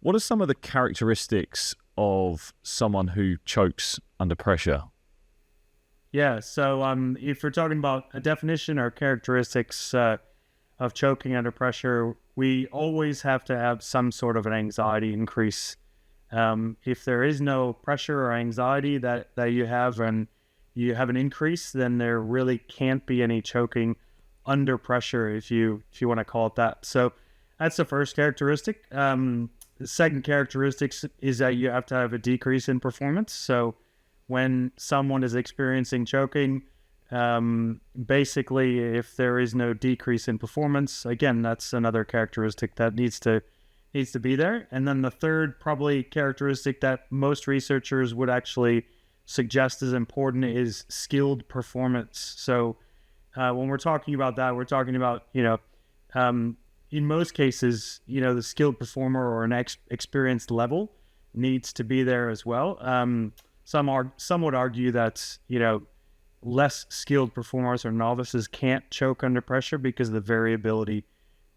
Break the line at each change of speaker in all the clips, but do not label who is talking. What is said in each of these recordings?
What are some of the characteristics of someone who chokes under pressure?
Yeah, so if you're talking about a definition or characteristics of choking under pressure, we always have to have some sort of an anxiety increase. If there is no pressure or anxiety that you have and you have an increase, then there really can't be any choking under pressure, if you want to call it that. So that's the first characteristic. The second characteristic is that you have to have a decrease in performance. So when someone is experiencing choking, basically, if there is no decrease in performance, again, that's another characteristic that needs to be there. And then the third probably characteristic that most researchers would actually suggest is important is skilled performance. So when we're talking about that, we're talking about, in most cases, the skilled performer or an experienced level needs to be there as well. Some would argue that, less skilled performers or novices can't choke under pressure because of the variability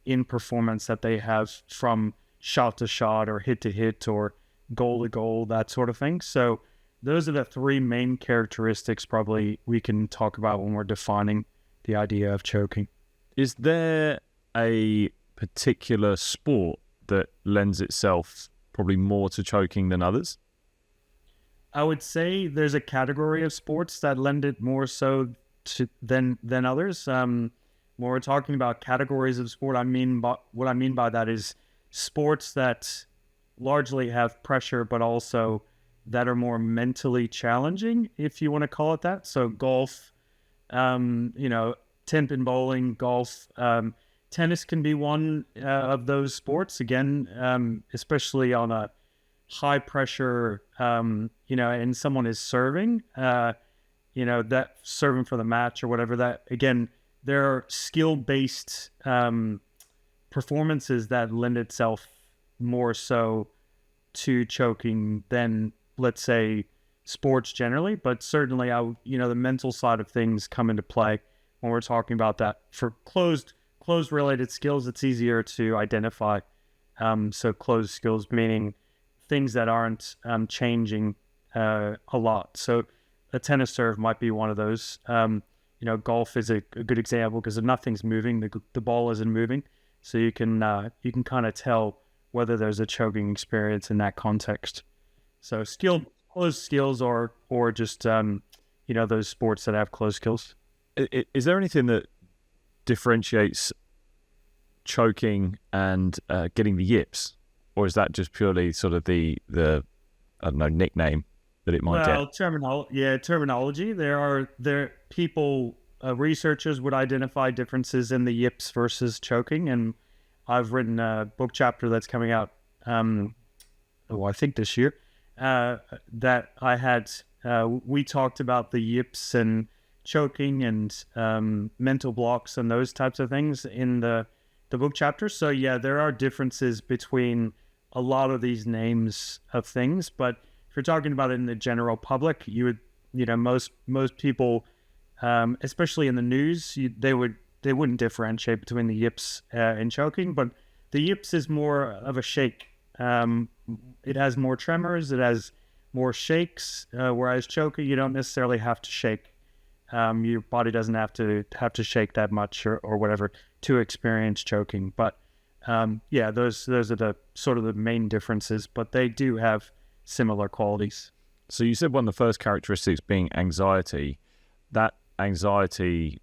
in performance that they have from shot to shot or hit to hit or goal to goal, that sort of thing. So those are the three main characteristics probably we can talk about when we're defining the idea of choking.
Is there a particular sport that lends itself probably more to choking than others?
I would say there's a category of sports that lend it more so than others. When we're talking about categories of sport, what I mean by that is sports that largely have pressure, but also that are more mentally challenging, if you want to call it that. So golf, 10-pin bowling, golf, tennis can be one of those sports. Again, especially on a high pressure, and someone is serving, that serving for the match or whatever, that again, there are skill-based performances that lend itself more so to choking than, let's say, sports generally. But certainly, the mental side of things come into play when we're talking about that. For closed related skills, it's easier to identify. So closed skills meaning things that aren't changing a lot. So a tennis serve might be one of those. Golf is a good example because if nothing's moving, the ball isn't moving. So you can kind of tell whether there's a choking experience in that context. So closed skills or just those sports that have closed skills.
Is there anything that differentiates choking and getting the yips? Or is that just purely sort of the I don't know, nickname that it might get?
Terminology. Researchers would identify differences in the yips versus choking, and I've written a book chapter that's coming out, I think this year, that I had. We talked about the yips and choking and mental blocks and those types of things in the book chapter. So yeah, there are differences between a lot of these names of things, but if you're talking about it in the general public, you would, most people, especially in the news, they wouldn't differentiate between the yips and choking, but the yips is more of a shake. It has more tremors, it has more shakes, whereas choking, you don't necessarily have to shake. Your body doesn't have to shake that much or whatever to experience choking. But those are the sort of the main differences, but they do have similar qualities.
So you said one of the first characteristics being anxiety. That anxiety,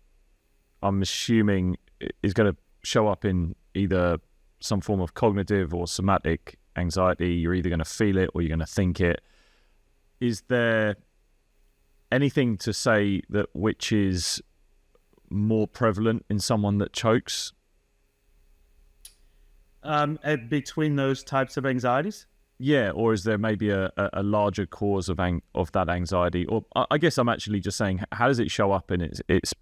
I'm assuming, is going to show up in either some form of cognitive or somatic anxiety. You're either going to feel it or you're going to think it. Is there anything to say that which is more prevalent in someone that chokes?
Between those types of anxieties?
Yeah, or is there maybe a larger cause of that anxiety? Or I guess I'm actually just saying, how does it show up in its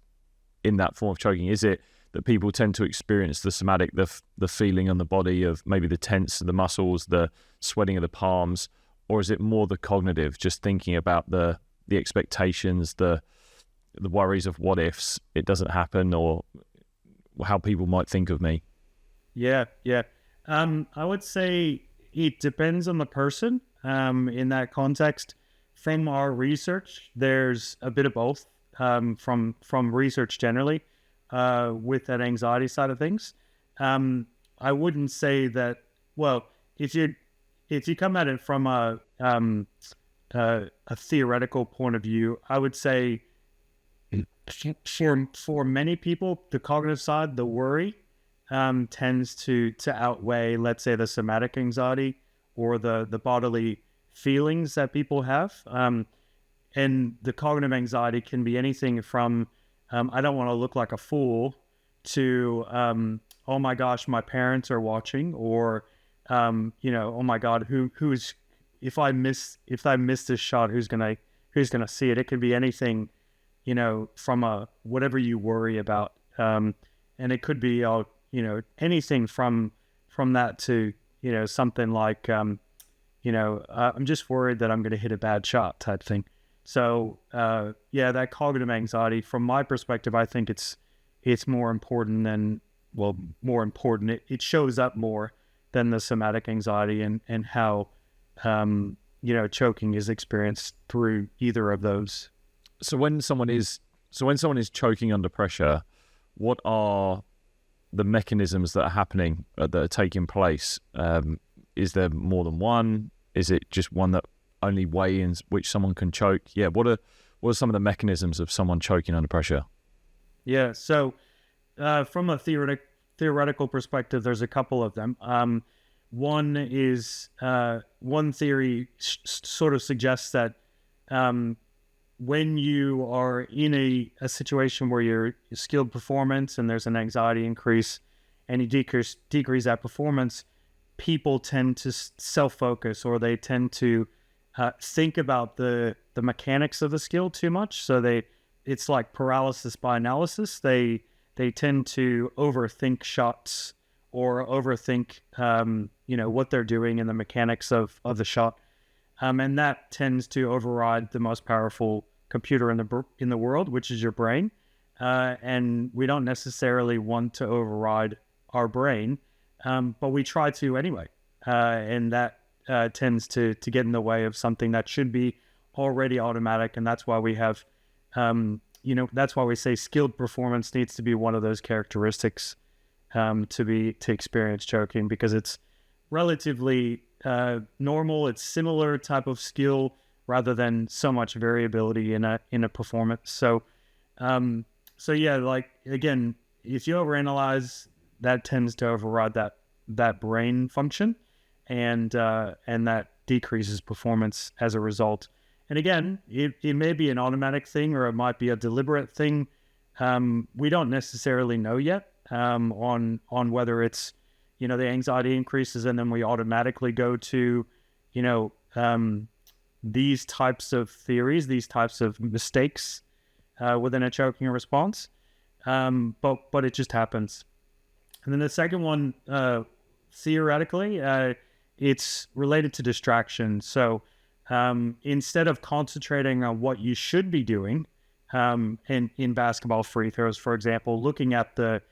in that form of choking? Is it that people tend to experience the somatic, the feeling on the body of maybe the tense of the muscles, the sweating of the palms, or is it more the cognitive, just thinking about the expectations, the worries of what ifs it doesn't happen, or how people might think of me?
Yeah. I would say it depends on the person. In that context, from our research, there's a bit of both. From research generally, with that anxiety side of things, I wouldn't say that. Well, if you come at it from a theoretical point of view, I would say for many people, the cognitive side, the worry, tends to outweigh, let's say, the somatic anxiety or the bodily feelings that people have. And the cognitive anxiety can be anything from, I don't want to look like a fool, to, oh my gosh, my parents are watching, or, oh my God, who's, if I miss this shot, who's gonna see it? It could be anything, from whatever you worry about. And it could be, anything from that to, something like, I'm just worried that I'm going to hit a bad shot type thing. So, that cognitive anxiety, from my perspective, I think it's more important than, it shows up more than the somatic anxiety, and how, choking is experienced through either of those.
So when someone is choking under pressure, what are the mechanisms that are happening, that are taking place? Is there more than one? Is it just one that only way in which someone can choke? Yeah, what are some of the mechanisms of someone choking under pressure?
Yeah, so from a theoretical perspective, there's a couple of them. One is, one theory sort of suggests that when you are in a situation where you're skilled performance and there's an anxiety increase, and you decrease that performance, people tend to self-focus, or they tend to think about the mechanics of the skill too much. So it's like paralysis by analysis. They tend to overthink shots, or overthink what they're doing and the mechanics of the shot, and that tends to override the most powerful computer in the world, which is your brain. And we don't necessarily want to override our brain, but we try to anyway, and that tends to get in the way of something that should be already automatic. And that's why we have, that's why we say skilled performance needs to be one of those characteristics to experience choking, because it's relatively normal. It's similar type of skill rather than so much variability in a performance. So yeah, like, again, if you overanalyze, that tends to override that brain function, and that decreases performance as a result. And again, it may be an automatic thing, or it might be a deliberate thing. We don't necessarily know yet on whether it's, the anxiety increases and then we automatically go to, these types of theories, these types of mistakes within a choking response. But it just happens. And then the second one, theoretically, it's related to distraction. So instead of concentrating on what you should be doing, in basketball free throws, for example, looking at the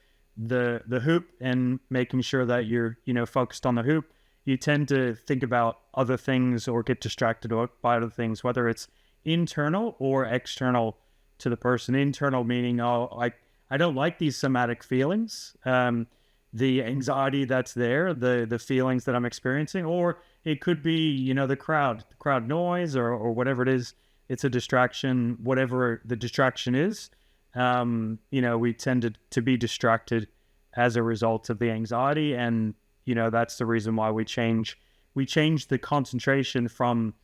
hoop and making sure that you're, focused on the hoop, you tend to think about other things or get distracted by other things, whether it's internal or external to the person. Internal meaning, I don't like these somatic feelings, the anxiety that's there, the feelings that I'm experiencing, or it could be, the crowd noise, or whatever it is. It's a distraction, whatever the distraction is. We tend to be distracted as a result of the anxiety, and that's the reason why we change the concentration from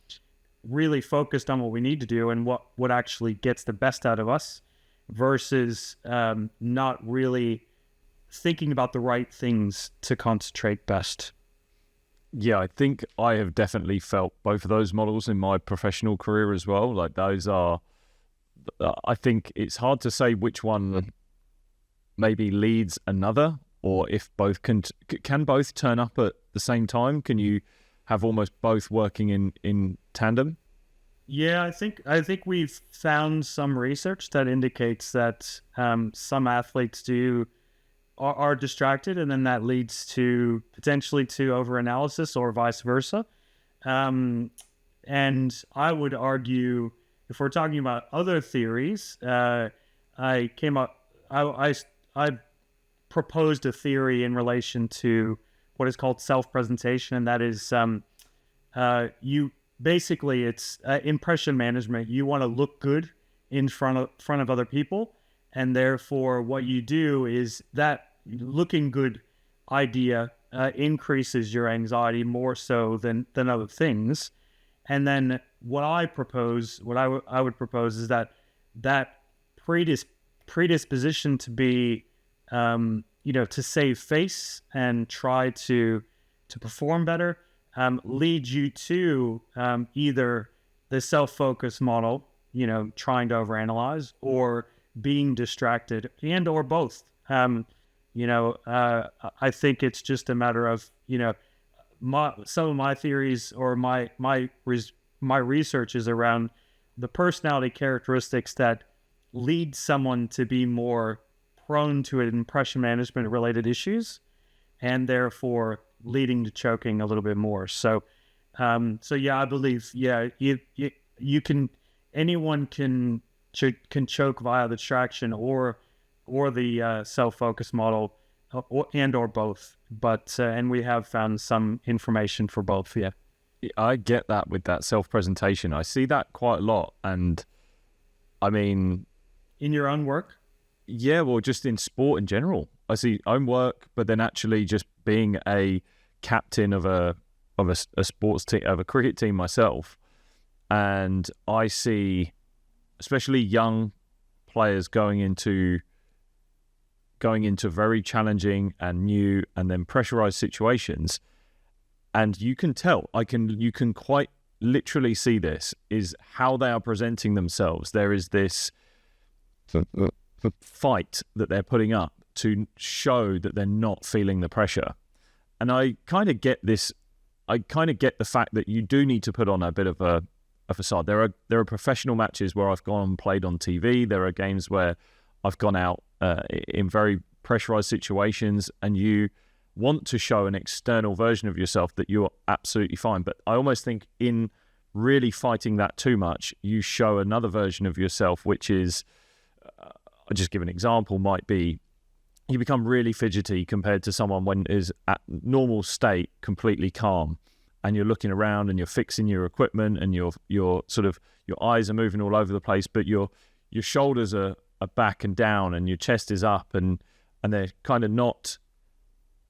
really focused on what we need to do and what actually gets the best out of us, versus not really thinking about the right things to concentrate best.
Yeah, I think I have definitely felt both of those models in my professional career as well. Like, those are, I think it's hard to say which one maybe leads another, or if both can both turn up at the same time. Can you have almost both working in tandem?
Yeah, I think we've found some research that indicates that some athletes do are distracted, and then that leads to potentially to overanalysis or vice versa. And I would argue, if we're talking about other theories, I proposed a theory in relation to what is called self-presentation, and that is it's impression management. You want to look good in front of other people, and therefore what you do is that looking good idea increases your anxiety more so than other things. And then what I would propose is that predisposition to be to save face and try to perform better leads you to either the self-focus model, trying to overanalyze, or being distracted, and or both. I think it's just a matter of some of my theories or my research is around the personality characteristics that lead someone to be more prone to impression management related issues, and therefore leading to choking a little bit more. So I believe you can, anyone can choke via the distraction or the self-focus model, or both. But and we have found some information for both. Yeah,
I get that with that self-presentation. I see that quite a lot, and I mean,
in your own work.
Yeah, well, just in sport in general. I see own work, but then actually just being a captain of a sports team, of a cricket team myself, and I see especially young players going into very challenging and new and then pressurized situations, and you can tell, you can quite literally see this is how they are presenting themselves. There is this fight that they're putting up to show that they're not feeling the pressure. And I kind of get this. I kind of get the fact that you do need to put on a bit of a facade. There are professional matches where I've gone and played on TV. There are games where I've gone out in very pressurized situations, and you want to show an external version of yourself that you're absolutely fine. But I almost think in really fighting that too much, you show another version of yourself, which is, I'll just give an example, might be you become really fidgety compared to someone when is at normal state completely calm, and you're looking around and you're fixing your equipment and your eyes are moving all over the place, but your shoulders are back and down and your chest is up, and they're kind of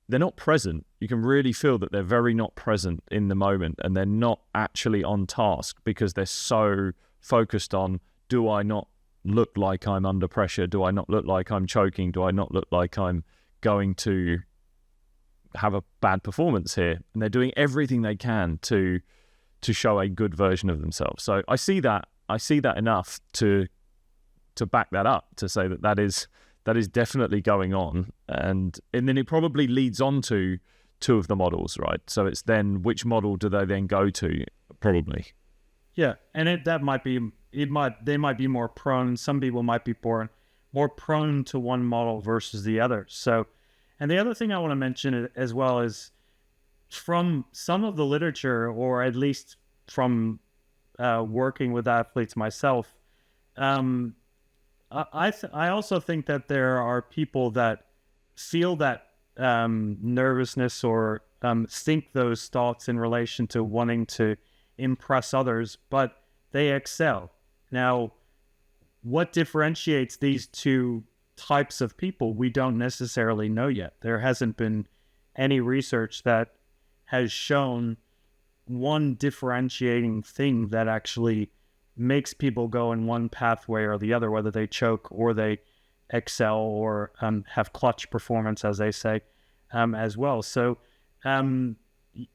they're not present. You can really feel that they're very not present in the moment, and they're not actually on task because they're so focused on, do I not look like I'm under pressure? Do I not look like I'm choking? Do I not look like I'm going to have a bad performance here? And they're doing everything they can to show a good version of themselves. So I see that enough to back that up, to say that is definitely going on, and then it probably leads on to two of the models, right? So it's then, which model do they then go to? Probably.
Yeah, and they might be more prone. Some people might be more prone to one model versus the other. So, and the other thing I want to mention as well is, from some of the literature, or at least from working with athletes myself, I also think that there are people that feel that nervousness or think those thoughts in relation to wanting to impress others, but they excel. Now, what differentiates these two types of people, we don't necessarily know yet. There hasn't been any research that has shown one differentiating thing that actually makes people go in one pathway or the other, whether they choke or they excel or have clutch performance, as they say, as well. So,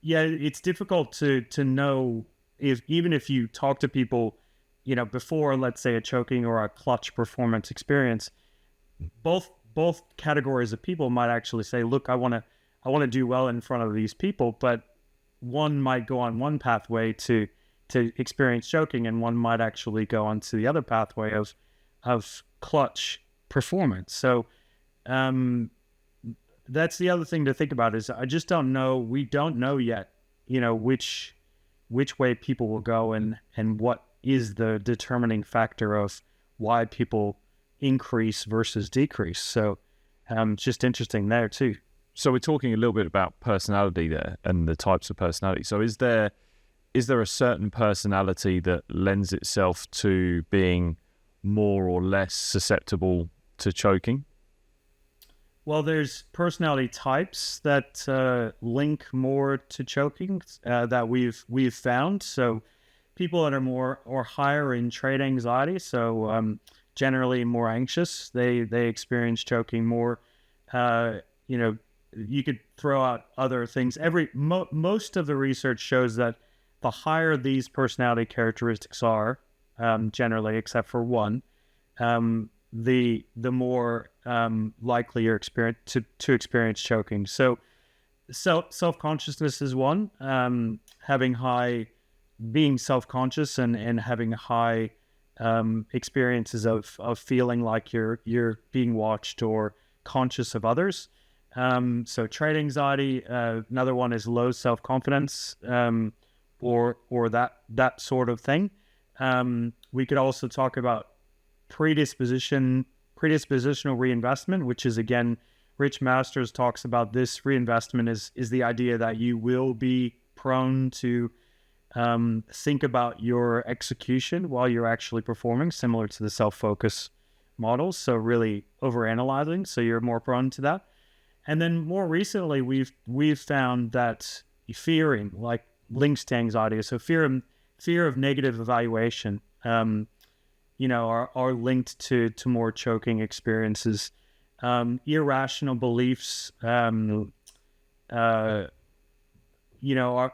it's difficult to know even if you talk to people, before, let's say, a choking or a clutch performance experience, both categories of people might actually say, look, I want to do well in front of these people, but one might go on one pathway to experience choking, and one might actually go onto the other pathway of clutch performance. So that's the other thing to think about is I just don't know. We don't know yet, which way people will go and what is the determining factor of why people increase versus decrease. So it's just interesting there too.
So we're talking a little bit about personality there and the types of personality. So is there a certain personality that lends itself to being more or less susceptible to choking?
Well, there's personality types that link more to choking that we've found. So people that are more or higher in trait anxiety, so generally more anxious, they experience choking more. You could throw out other things. Most of the research shows that the higher these personality characteristics are, generally, except for one, the more likely you're to experience choking. So self-consciousness is one. Being self-conscious and having high experiences of feeling like you're being watched or conscious of others. So trait anxiety. Another one is low self-confidence, or that sort of thing. We could also talk about predispositional reinvestment, which is, again, Rich Masters talks about this. Reinvestment is the idea that you will be prone to think about your execution while you're actually performing, similar to the self-focus models. So really overanalyzing, so you're more prone to that. And then more recently, we've found that fearing, like, links to anxiety. So fear of negative evaluation, are linked to more choking experiences. Irrational beliefs,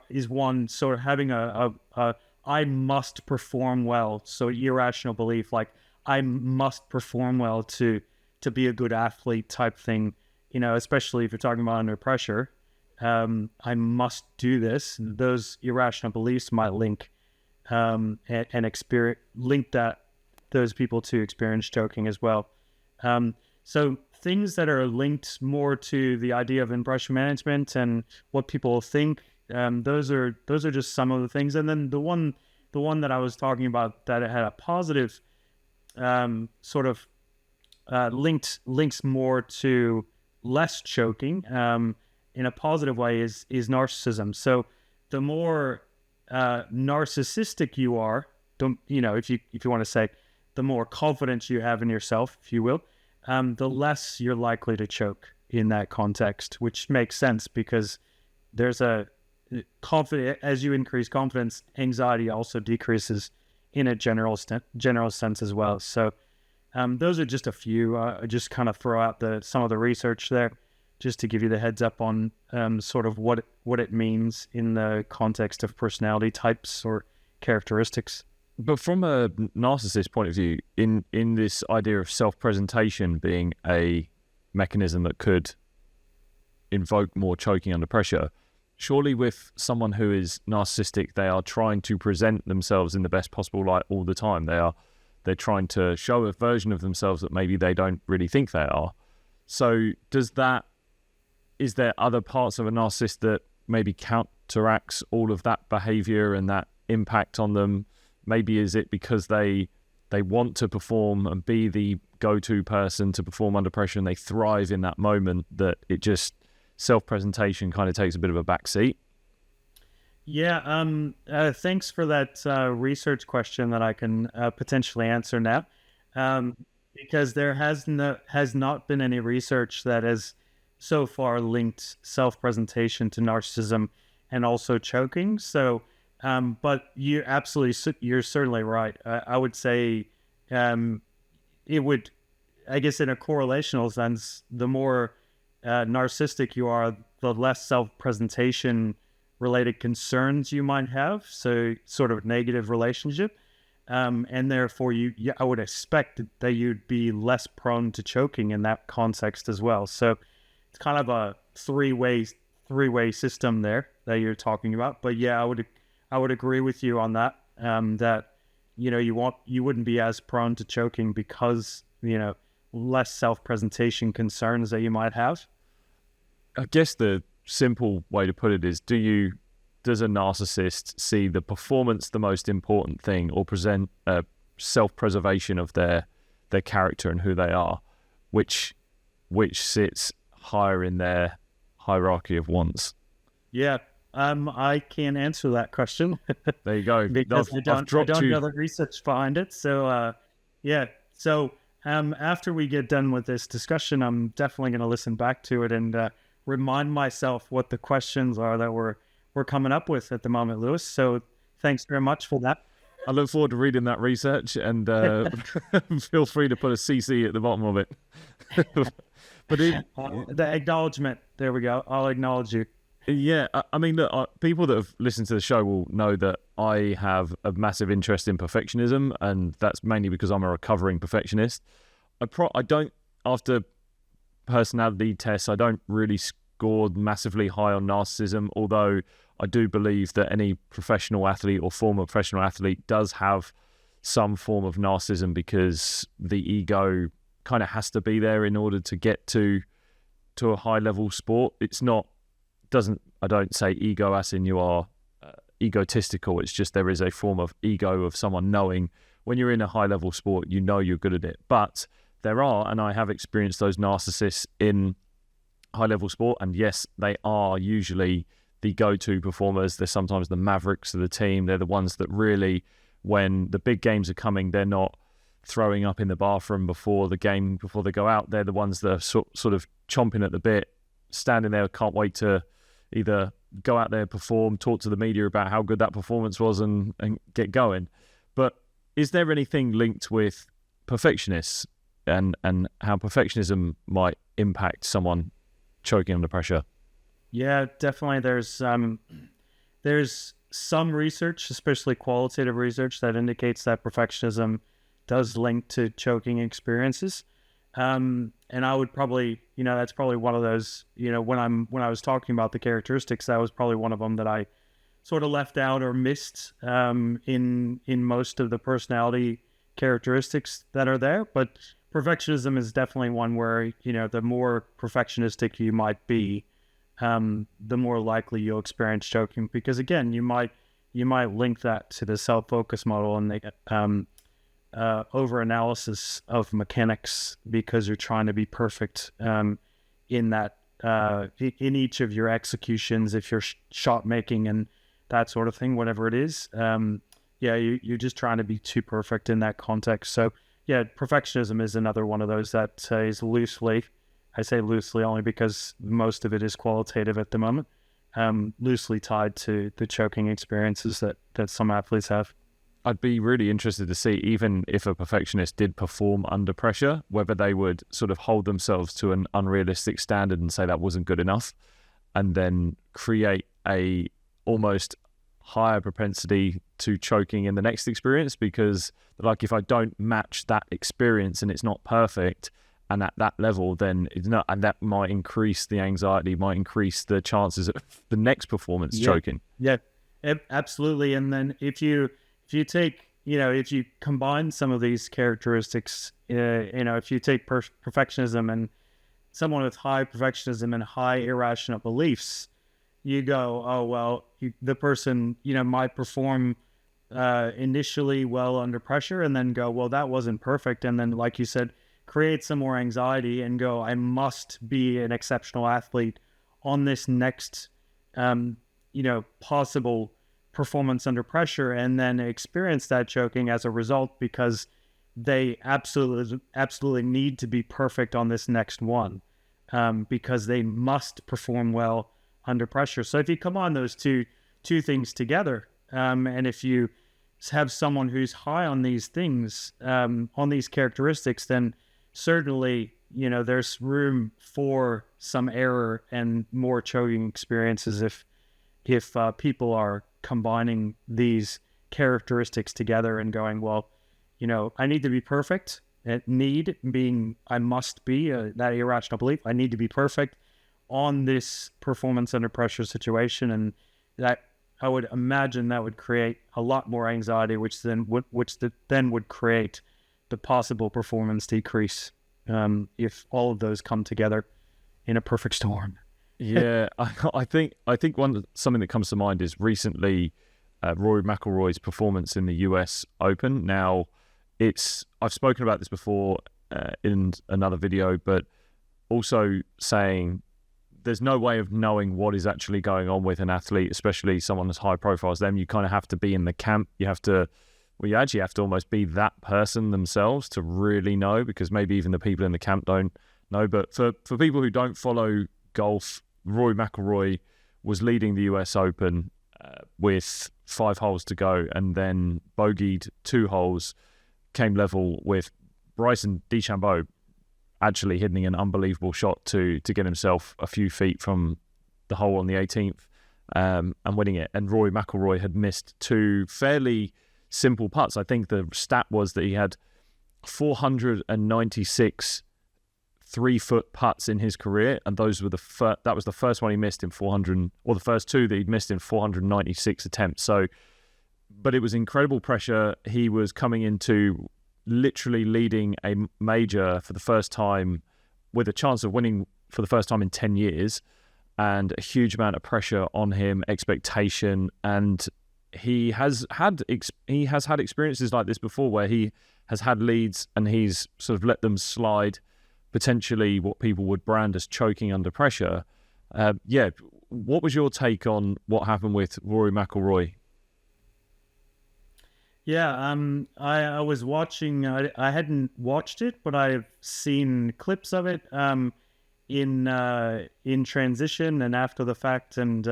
is one. Sort of having a I must perform well. So irrational belief, like I must perform well to be a good athlete type thing. Especially if you're talking about under pressure. I must do this. Those irrational beliefs might link those people to experience choking as well. So things that are linked more to the idea of impression management and what people think, those are just some of the things. And then the one that I was talking about that had a positive links more to less choking in a positive way is narcissism. So the more narcissistic you are, if you want to say, the more confidence you have in yourself, if you will, the less you're likely to choke in that context, which makes sense because there's as you increase confidence, anxiety also decreases in a general sense as well. So those are just a few. I just kind of throw out some of the research there, just to give you the heads up on sort of what it means in the context of personality types or characteristics.
But from a narcissist point of view, in this idea of self-presentation being a mechanism that could invoke more choking under pressure, surely with someone who is narcissistic, they are trying to present themselves in the best possible light all the time. They're trying to show a version of themselves that maybe they don't really think they are. So is there other parts of a narcissist that maybe counteracts all of that behavior and that impact on them? Maybe is it because they want to perform and be the go-to person to perform under pressure and they thrive in that moment, that it just self-presentation kind of takes a bit of a backseat?
Yeah, thanks for that research question that I can potentially answer now, because there has not been any research that has so far linked self-presentation to narcissism and also choking. So, but you're certainly right. I would say it would, I guess in a correlational sense, the more narcissistic you are, the less self-presentation related concerns you might have, so sort of negative relationship, and therefore I would expect that you'd be less prone to choking in that context as well. So it's kind of a three-way system there that you're talking about. But yeah, I would agree with you on that. That you wouldn't be as prone to choking because less self-presentation concerns that you might have.
I guess the simple way to put it is, does a narcissist see the performance the most important thing, or present self-preservation of their character and who they are, which sits higher in their hierarchy of wants?
Yeah, I can't answer that question.
There you go.
Because I don't know the research behind it. So, yeah. So, after we get done with this discussion, I'm definitely going to listen back to it and remind myself what the questions are that we're coming up with at the moment, Lewis. So, thanks very much for that.
I look forward to reading that research, and feel free to put a CC at the bottom of it. But
the acknowledgement. There we go. I'll acknowledge you.
Yeah, I mean, look, people that have listened to the show will know that I have a massive interest in perfectionism, and that's mainly because I'm a recovering perfectionist. I don't, after personality tests, I don't really score massively high on narcissism, although I do believe that any professional athlete or former professional athlete does have some form of narcissism, because the ego kind of has to be there in order to get to a high level sport. I don't say ego as in you are egotistical. It's just there is a form of ego of someone knowing when you're in a high level sport, you know you're good at it. But there are, and I have experienced those narcissists in high level sport, and yes, they are usually the go-to performers. They're sometimes the mavericks of the team. They're the ones that really, when the big games are coming, they're not throwing up in the bathroom before the game, before they go out. They're the ones that are sort of chomping at the bit, standing there, can't wait to either go out there, perform, talk to the media about how good that performance was, and get going. But is there anything linked with perfectionists and how perfectionism might impact someone choking under pressure?
Yeah, definitely. There's some research, especially qualitative research, that indicates that perfectionism does link to choking experiences. And I would probably, that's probably one of those, when I was talking about the characteristics, that was probably one of them that I sort of left out or missed in most of the personality characteristics that are there. But perfectionism is definitely one where, the more perfectionistic you might be, the more likely you'll experience choking, because again, you might link that to the self-focus model and the over-analysis of mechanics, because you're trying to be perfect in that in each of your executions, if you're shot making and that sort of thing, whatever it is. You're just trying to be too perfect in that context. So yeah, perfectionism is another one of those that is loosely, I say loosely only because most of it is qualitative at the moment, loosely tied to the choking experiences that some athletes have.
I'd be really interested to see, even if a perfectionist did perform under pressure, whether they would sort of hold themselves to an unrealistic standard and say that wasn't good enough, and then create a almost higher propensity to choking in the next experience. Because like, if I don't match that experience and it's not perfect and at that level, then it's not, and that might increase the anxiety, might increase the chances of the next performance choking.
Yeah, absolutely. And then if you take, if you combine some of these characteristics, if you take perfectionism and someone with high perfectionism and high irrational beliefs, you go, oh, well, the person, might perform initially well under pressure, and then go, well, that wasn't perfect. And then, like you said, create some more anxiety and go, I must be an exceptional athlete on this next, possible performance under pressure, and then experience that choking as a result, because they absolutely need to be perfect on this next one, because they must perform well under pressure. So if you come on those two things together, and if you have someone who's high on these things, on these characteristics, then certainly, there's room for some error and more choking experiences if people are combining these characteristics together and going, well, I need to be perfect. Need being, I must be, that irrational belief. I need to be perfect on this performance under pressure situation, and that, I would imagine, that would create a lot more anxiety, which then would create the possible performance decrease if all of those come together in a perfect storm.
Yeah, I think something that comes to mind is recently Rory McIlroy's performance in the US Open. Now, I've spoken about this before in another video, but also saying there's no way of knowing what is actually going on with an athlete, especially someone as high profile as them. You kind of have to be in the camp. You actually have to almost be that person themselves to really know, because maybe even the people in the camp don't know. But for people who don't follow golf, Rory McIlroy was leading the US Open with 5 holes to go, and then bogeyed 2 holes, came level with Bryson DeChambeau actually hitting an unbelievable shot to get himself a few feet from the hole on the 18th and winning it. And Rory McIlroy had missed 2 fairly simple putts. I think the stat was that he had 496 3-foot putts in his career, and those were that was the first one he missed in 400, or the first 2 that he'd missed in 496 attempts. So, but it was incredible pressure. He was coming into literally leading a major for the first time, with a chance of winning for the first time in 10 years, and a huge amount of pressure on him, expectation. And he has had experiences like this before, where he has had leads and he's sort of let them slide, potentially what people would brand as choking under pressure. What was your take on what happened with Rory McIlroy?
Yeah, I was watching. I hadn't watched it, but I've seen clips of it in transition and after the fact, and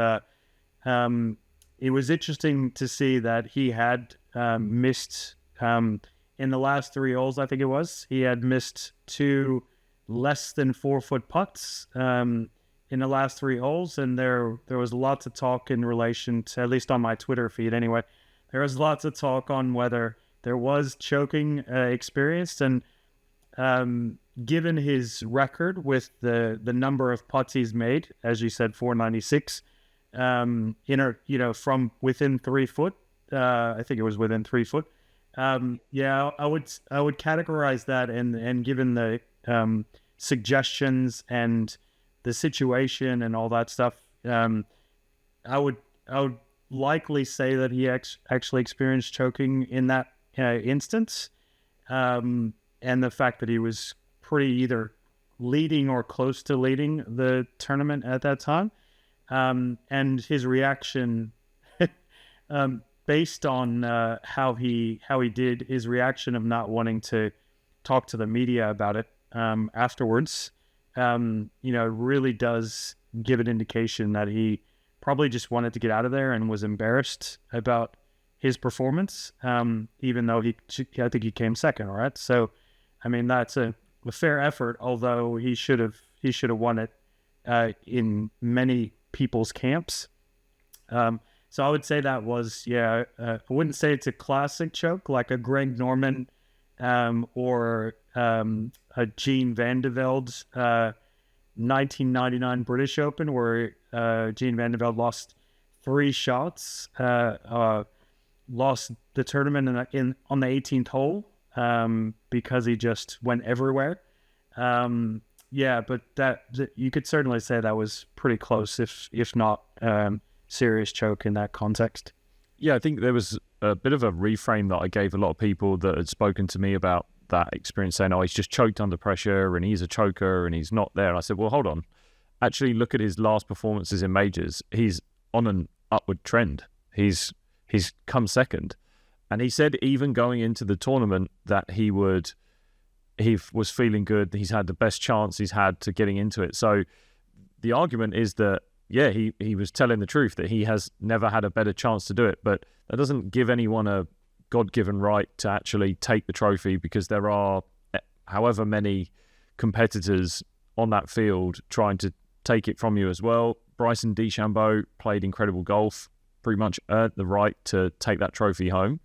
it was interesting to see that he had missed in the last 3 holes. I think it was he had missed 2 less than 4-foot putts in the last 3 holes, and there was lots of talk in relation to, at least on my Twitter feed anyway. There was lots of talk on whether there was choking experienced, and given his record with the number of putts he's made, as you said, 496, from within 3 foot, I think it was within 3 foot. I would categorize that, and given the suggestions and the situation and all that stuff, I would likely say that he actually experienced choking in that instance, and the fact that he was pretty either leading or close to leading the tournament at that time, and his reaction based on how he did, his reaction of not wanting to talk to the media about it afterwards, really does give an indication that he probably just wanted to get out of there and was embarrassed about his performance, even though I think he came second. All right, so I mean that's a fair effort, although he should have won it in many people's camps. So I would say that was I wouldn't say it's a classic choke like a Greg Norman or a Gene Van de Velde 1999 British Open, where Gene Van de Velde lost 3 shots, lost the tournament on the 18th hole because he just went everywhere. But that you could certainly say that was pretty close, if not serious choke in that context.
Yeah, I think there was a bit of a reframe that I gave a lot of people that had spoken to me about that experience, saying, oh, he's just choked under pressure and he's a choker and he's not there. And I said, well, hold on. Actually, look at his last performances in majors. He's on an upward trend. He's come second. And he said even going into the tournament that he was feeling good. He's had the best chance he's had to getting into it. So the argument is that, yeah, he was telling the truth, that he has never had a better chance to do it. But that doesn't give anyone a God-given right to actually take the trophy, because there are however many competitors on that field trying to take it from you as well. Bryson DeChambeau played incredible golf, pretty much earned the right to take that trophy home.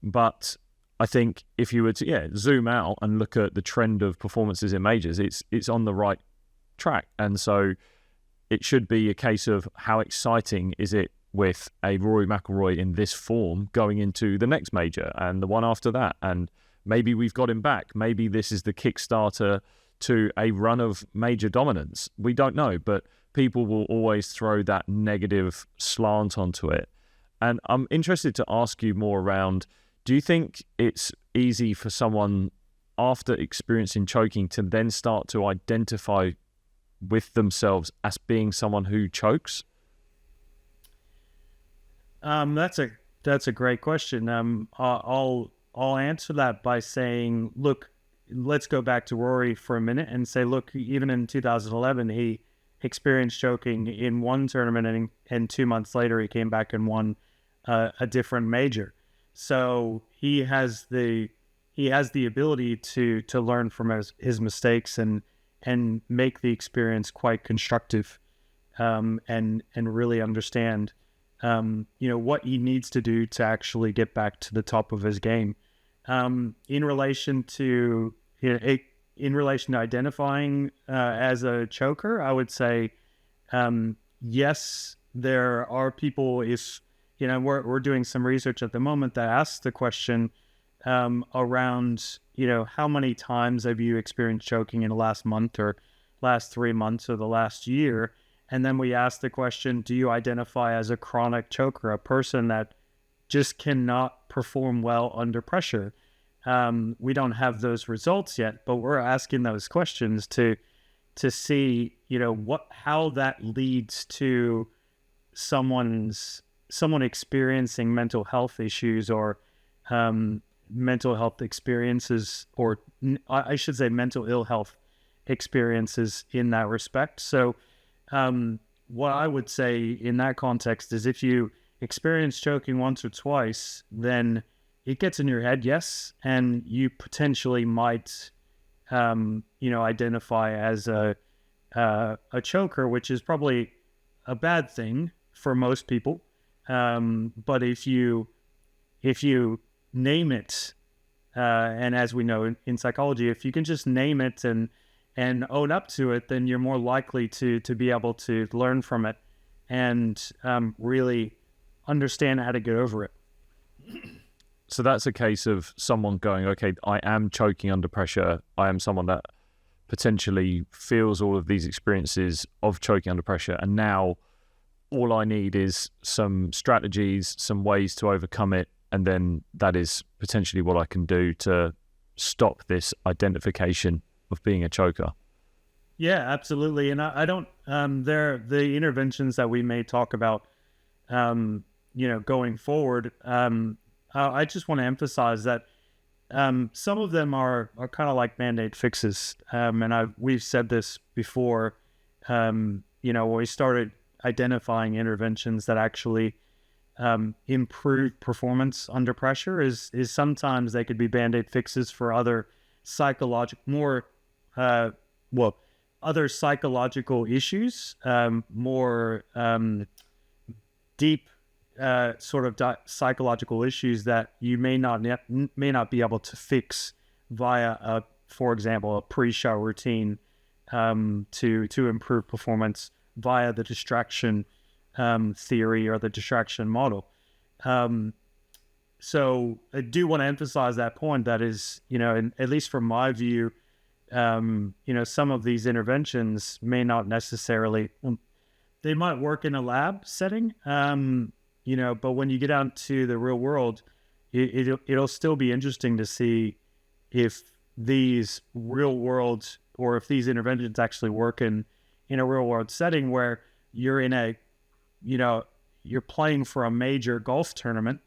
But I think if you were to zoom out and look at the trend of performances in majors, it's on the right track. And so it should be a case of how exciting is it with a Rory McIlroy in this form going into the next major and the one after that. And maybe we've got him back. Maybe this is the Kickstarter to a run of major dominance. We don't know, but people will always throw that negative slant onto it. And I'm interested to ask you more around, do you think it's easy for someone after experiencing choking to then start to identify with themselves as being someone who chokes?
That's a great question. I'll answer that by saying, look, let's go back to Rory for a minute and say, look, even in 2011, he experienced choking in one tournament, and 2 months later, he came back and won a different major. So he has the ability to learn from his mistakes and make the experience quite constructive, and really understand what he needs to do to actually get back to the top of his game. In relation to identifying as a choker, I would say yes, there are people. If we're doing some research at the moment that asks the question around how many times have you experienced choking in the last month or last 3 months or the last year. And then we ask the question, do you identify as a chronic choker, a person that just cannot perform well under pressure? We don't have those results yet, but we're asking those questions to see, how that leads to someone experiencing mental health issues or mental health experiences, or I should say mental ill health experiences in that respect. So what I would say in that context is, if you experience choking once or twice, then it gets in your head, yes, and you potentially might, identify as a choker, which is probably a bad thing for most people. But if you name it, and as we know in psychology, if you can just name it and own up to it, then you're more likely to be able to learn from it and really understand how to get over it.
So that's a case of someone going, okay, I am choking under pressure. I am someone that potentially feels all of these experiences of choking under pressure. And now all I need is some strategies, some ways to overcome it. And then that is potentially what I can do to stop this identification of being a choker.
Yeah, absolutely. And I don't, the interventions that we may talk about, going forward, I just want to emphasize that some of them are kind of like Band-Aid fixes. And we've said this before, when we started identifying interventions that actually improve performance under pressure, is sometimes they could be Band-Aid fixes for other other psychological issues, more deep psychological issues that you may not be able to fix via for example, a pre-show routine to improve performance via the distraction theory or the distraction model. So I do want to emphasize that point. That is, at least from my view, some of these interventions may not necessarily, they might work in a lab setting, but when you get out to the real world, it'll still be interesting to see if these real world, or if these interventions actually work in a real world setting where you're you're playing for a major golf tournament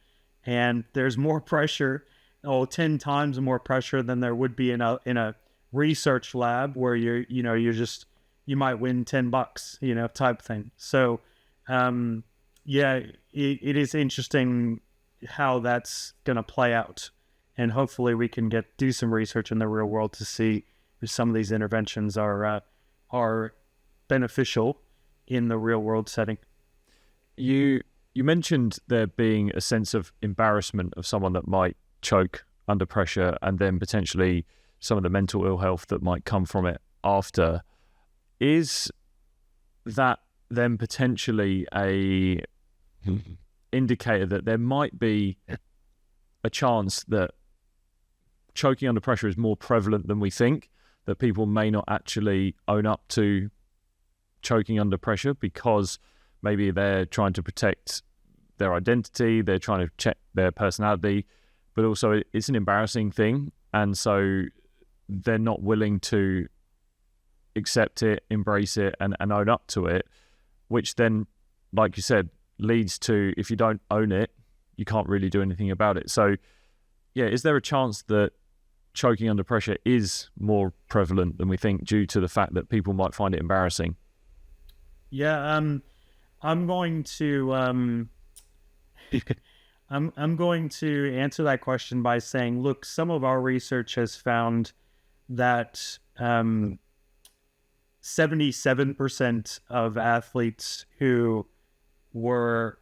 and there's more pressure, 10 times more pressure than there would be in a research lab where you might win $10, type thing. So, it is interesting how that's going to play out. And hopefully we can do some research in the real world to see if some of these interventions are beneficial in the real world setting.
You mentioned there being a sense of embarrassment of someone that might choke under pressure, and then potentially some of the mental ill health that might come from it after. Is that then potentially a indicator that there might be a chance that choking under pressure is more prevalent than we think, that people may not actually own up to choking under pressure because maybe they're trying to protect their identity, they're trying to check their personality, but also it's an embarrassing thing. And so they're not willing to accept it, embrace it, and own up to it, which then, like you said, leads to, if you don't own it, you can't really do anything about it. So yeah, is there a chance that choking under pressure is more prevalent than we think due to the fact that people might find it embarrassing?
Yeah, I'm going to I'm going to answer that question by saying, look, some of our research has found that 77% of athletes who were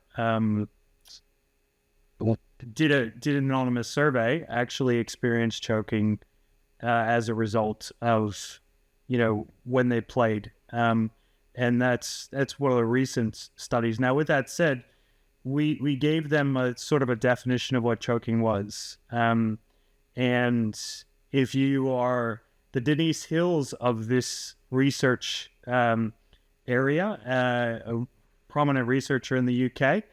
did an anonymous survey actually experienced choking as a result of, when they played. And that's one of the recent studies. Now, with that said, we gave them a sort of a definition of what choking was. And if you are the Denise Hills of this research area, a prominent researcher in the UK,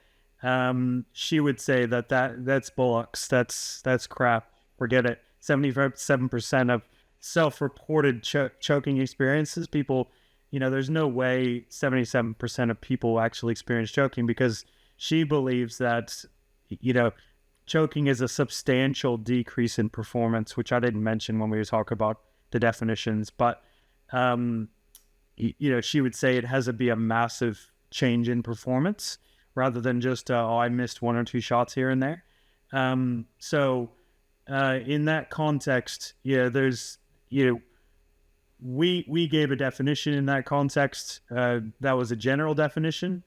she would say that's bollocks. That's crap. Forget it. 77% of self-reported choking experiences, people, there's no way 77% of people actually experience choking, because she believes that, choking is a substantial decrease in performance, which I didn't mention when we were talking about the definitions, but, she would say it has to be a massive change in performance rather than just, I missed one or two shots here and there. So in that context, there's, we gave a definition in that context. That was a general definition.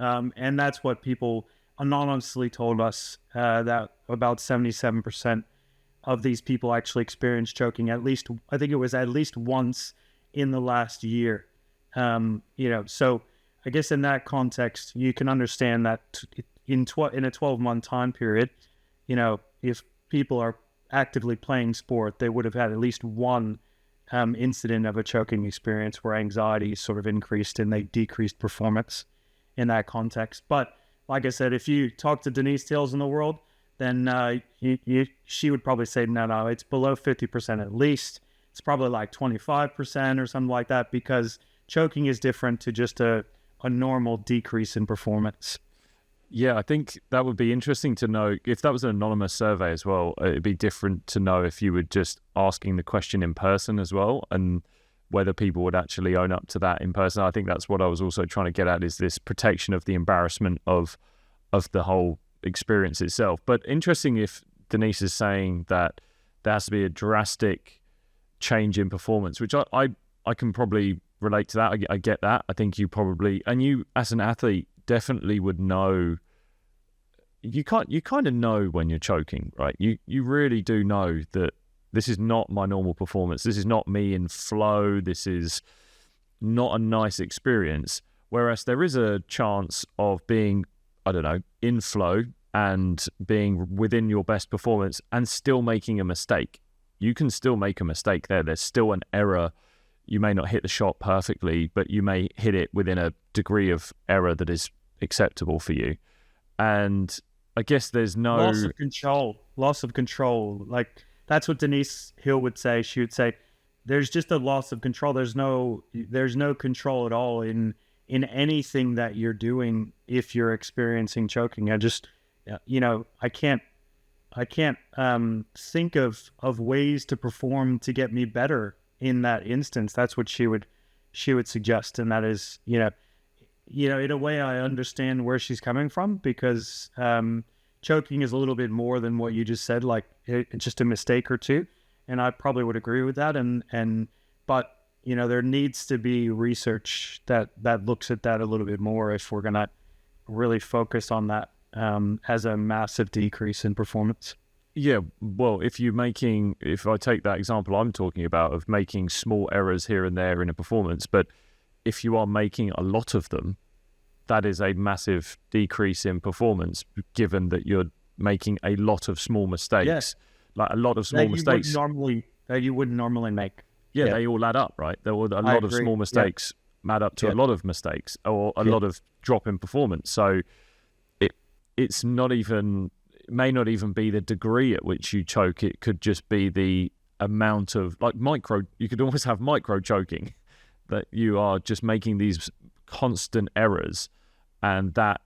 And that's what people anonymously told us, that about 77% of these people actually experienced choking I think it was at least once in the last year. So I guess in that context, you can understand that in a 12-month time period, if people are actively playing sport, they would have had at least one incident of a choking experience where anxiety sort of increased and they decreased performance in that context. But like I said, if you talk to Denise Hills in the world, then she would probably say, no, it's below 50% at least. It's probably like 25% or something like that, because choking is different to just a normal decrease in performance.
Yeah, I think that would be interesting to know. If that was an anonymous survey as well, it'd be different to know if you were just asking the question in person as well, and whether people would actually own up to that in person. I think that's what I was also trying to get at, is this protection of the embarrassment of the whole experience itself. But interesting if Denise is saying that there has to be a drastic change in performance, which I can probably relate to that. I get that. I think you probably, and you as an athlete definitely would know, you kind of know when you're choking, right? You really do know that this is not my normal performance. This is not me in flow. This is not a nice experience. Whereas there is a chance of being, I don't know, in flow and being within your best performance and still making a mistake. You can still make a mistake there. There's still an error. You may not hit the shot perfectly, but you may hit it within a degree of error that is acceptable for you. And I guess there's no
loss of control. Like, that's what Denise Hill would say. She would say, there's just a loss of control. There's no control at all in anything that you're doing if you're experiencing choking. I can't think of ways to perform to get me better in that instance. That's what she would suggest. And that is, in a way I understand where she's coming from, because choking is a little bit more than what you just said, like it's just a mistake or two. And I probably would agree with that. But there needs to be research that looks at that a little bit more if we're going to really focus on that as a massive decrease in performance.
Yeah, well, if I take that example I'm talking about of making small errors here and there in a performance, but if you are making a lot of them, that is a massive decrease in performance, given that you're making a lot of small mistakes.
Yes.
Like a lot of small mistakes
that you wouldn't normally make.
Yeah, they all add up, right? There were a lot of small mistakes add up to a lot of mistakes or a lot of drop in performance. So it's not even, it may not even be the degree at which you choke. It could just be the amount of you could almost have micro choking, that you are just making these constant errors, and that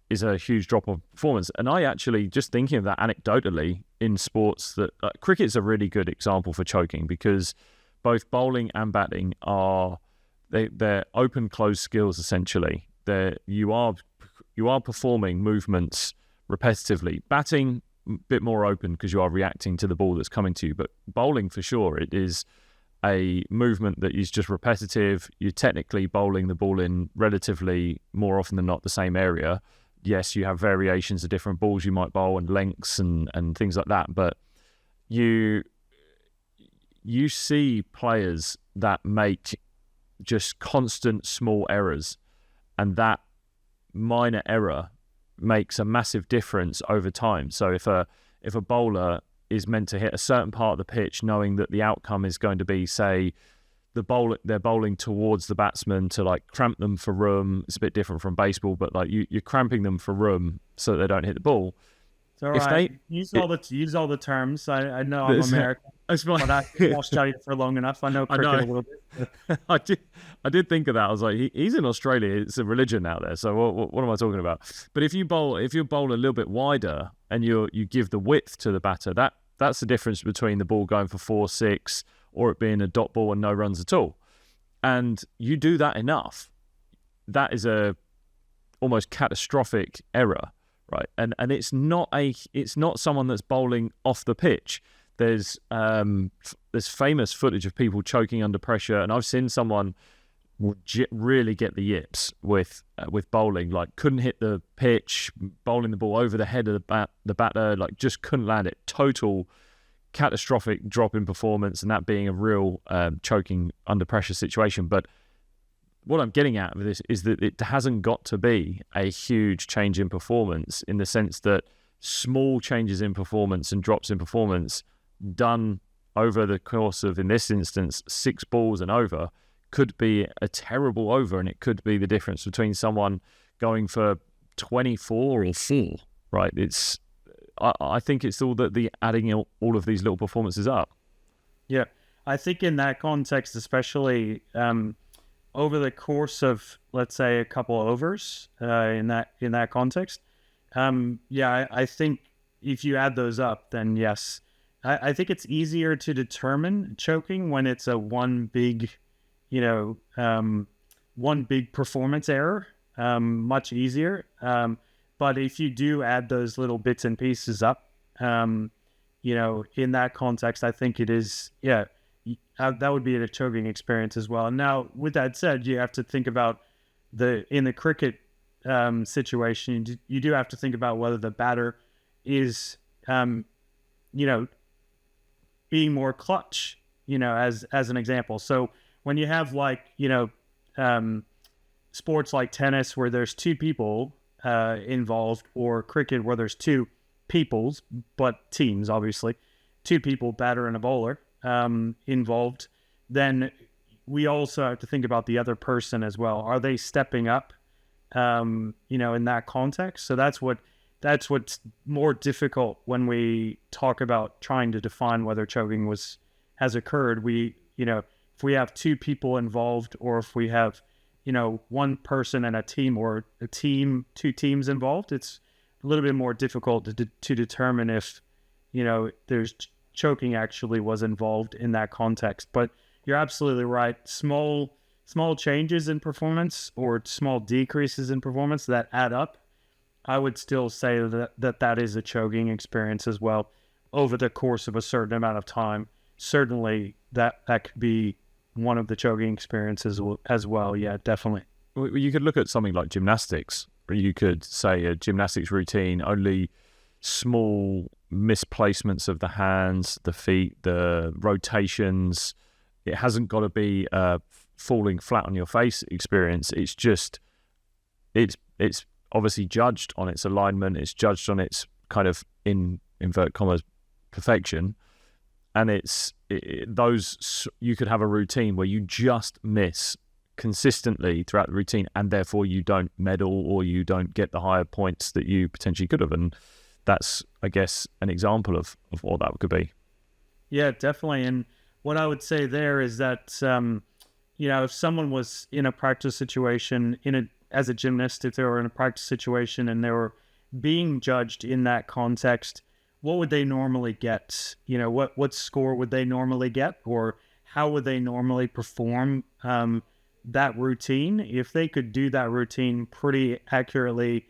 is a huge drop of performance. And I actually, just thinking of that anecdotally in sports, that cricket's a really good example for choking, because both bowling and batting they're open close skills essentially. You are performing movements repetitively. Batting, a bit more open because you are reacting to the ball that's coming to you, but bowling for sure, it is a movement that is just repetitive. You're technically bowling the ball in relatively more often than not the same area. Yes, you have variations of different balls you might bowl and lengths and things like that, but you see players that make just constant small errors, and that minor error makes a massive difference over time. So if a bowler is meant to hit a certain part of the pitch, knowing that the outcome is going to be, say, they're bowling towards the batsman to like cramp them for room. It's a bit different from baseball, but like you're cramping them for room so that they don't hit the ball.
It's all right. Use all the terms. I know I'm American, but I've been Australia for long enough. I know cricket a little bit.
I did think of that. I was like, he's in Australia. It's a religion out there. So what am I talking about? But if you bowl a little bit wider and you give the width to the batter, that's the difference between the ball going for 4-6 or it being a dot ball and no runs at all. And you do that enough, that is a almost catastrophic error. Right, and it's not someone that's bowling off the pitch. There's famous footage of people choking under pressure, and I've seen someone really get the yips with bowling. Like couldn't hit the pitch, bowling the ball over the head of the batter, like just couldn't land it. Total catastrophic drop in performance, and that being a real choking under pressure situation. But what I'm getting at with this is that it hasn't got to be a huge change in performance, in the sense that small changes in performance and drops in performance done over the course of, in this instance, 6 balls and over, could be a terrible over, and it could be the difference between someone going for 24 or 4, right? I think it's all that the adding all of these little performances up.
Yeah, I think in that context, especially, over the course of, let's say, a couple of overs, in that context, I think if you add those up, then yes, I think it's easier to determine choking when it's a one big performance error, much easier. But if you do add those little bits and pieces up, in that context, I think it is, that would be a choking experience as well. Now, with that said, you have to think about in the cricket situation, you do have to think about whether the batter is, being more clutch, as an example. So when you have sports like tennis where there's 2 people involved, or cricket where there's 2 peoples, but teams, obviously, 2 people, batter and a bowler, involved, then we also have to think about the other person as well. Are they stepping up, in that context? So that's what's more difficult when we talk about trying to define whether choking has occurred. If we have 2 people involved, or if we have, one person and a team, or a team, 2 teams involved, it's a little bit more difficult to determine if, there's choking actually was involved in that context. But you're absolutely right. Small changes in performance, or small decreases in performance that add up, I would still say that is a choking experience as well over the course of a certain amount of time. Certainly that could be one of the choking experiences as well. Yeah, definitely.
You could look at something like gymnastics, or you could say a gymnastics routine, only small misplacements of the hands, the feet, the rotations. It hasn't got to be a falling flat on your face experience. It's just, it's obviously judged on its alignment. It's judged on its kind of, in invert commas, perfection. And those, you could have a routine where you just miss consistently throughout the routine, and therefore you don't medal or you don't get the higher points that you potentially could have. And that's, I guess, an example of what that could be.
Yeah, definitely. And what I would say there is that, if someone was in a practice situation, as a gymnast, if they were in a practice situation and they were being judged in that context, what would they normally get? What score would they normally get, or how would they normally perform that routine? If they could do that routine pretty accurately,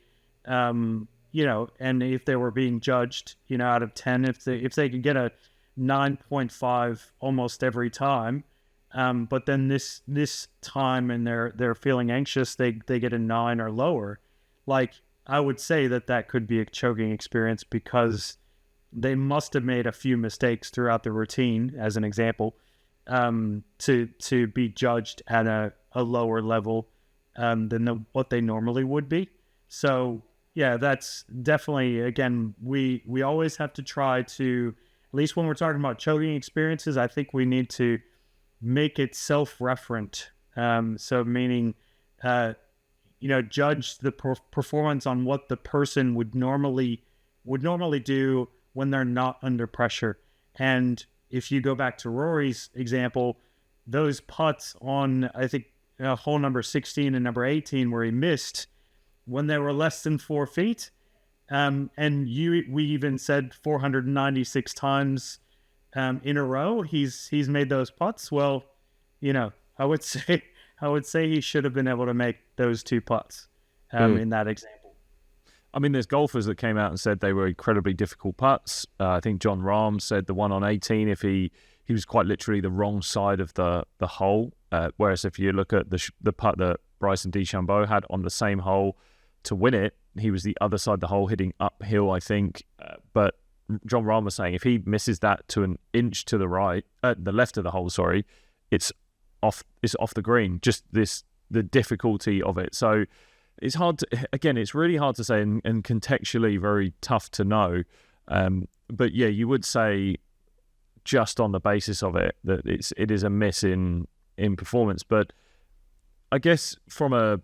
and if they were being judged, out of 10, if they could get a 9.5 almost every time, but then this time and they're feeling anxious, they get a 9 or lower. Like, I would say that could be a choking experience, because they must have made a few mistakes throughout the routine, as an example, to be judged at a lower level than what they normally would be. So yeah, that's definitely, again, we always have to try to, at least when we're talking about choking experiences, I think we need to make it self-referent. So meaning, judge the performance on what the person would normally do when they're not under pressure. And if you go back to Rory's example, those putts on, I think, hole number 16 and number 18, where he missed when they were less than 4 feet, and we even said 496 times in a row he's made those putts. Well, I would say he should have been able to make those 2 putts in that example.
I mean, there's golfers that came out and said they were incredibly difficult putts. I think John Rahm said the one on 18, if he was quite literally the wrong side of the hole. Whereas if you look at the putt that Bryson DeChambeau had on the same hole to win it, he was the other side of the hole hitting uphill, I think. But John Rahm was saying if he misses that to an inch to the right, the left of the hole, sorry, it's off the green. Just the difficulty of it. So it's hard to, again, it's really hard to say and contextually very tough to know. But yeah, you would say just on the basis of it that it is a miss in performance. But I guess from a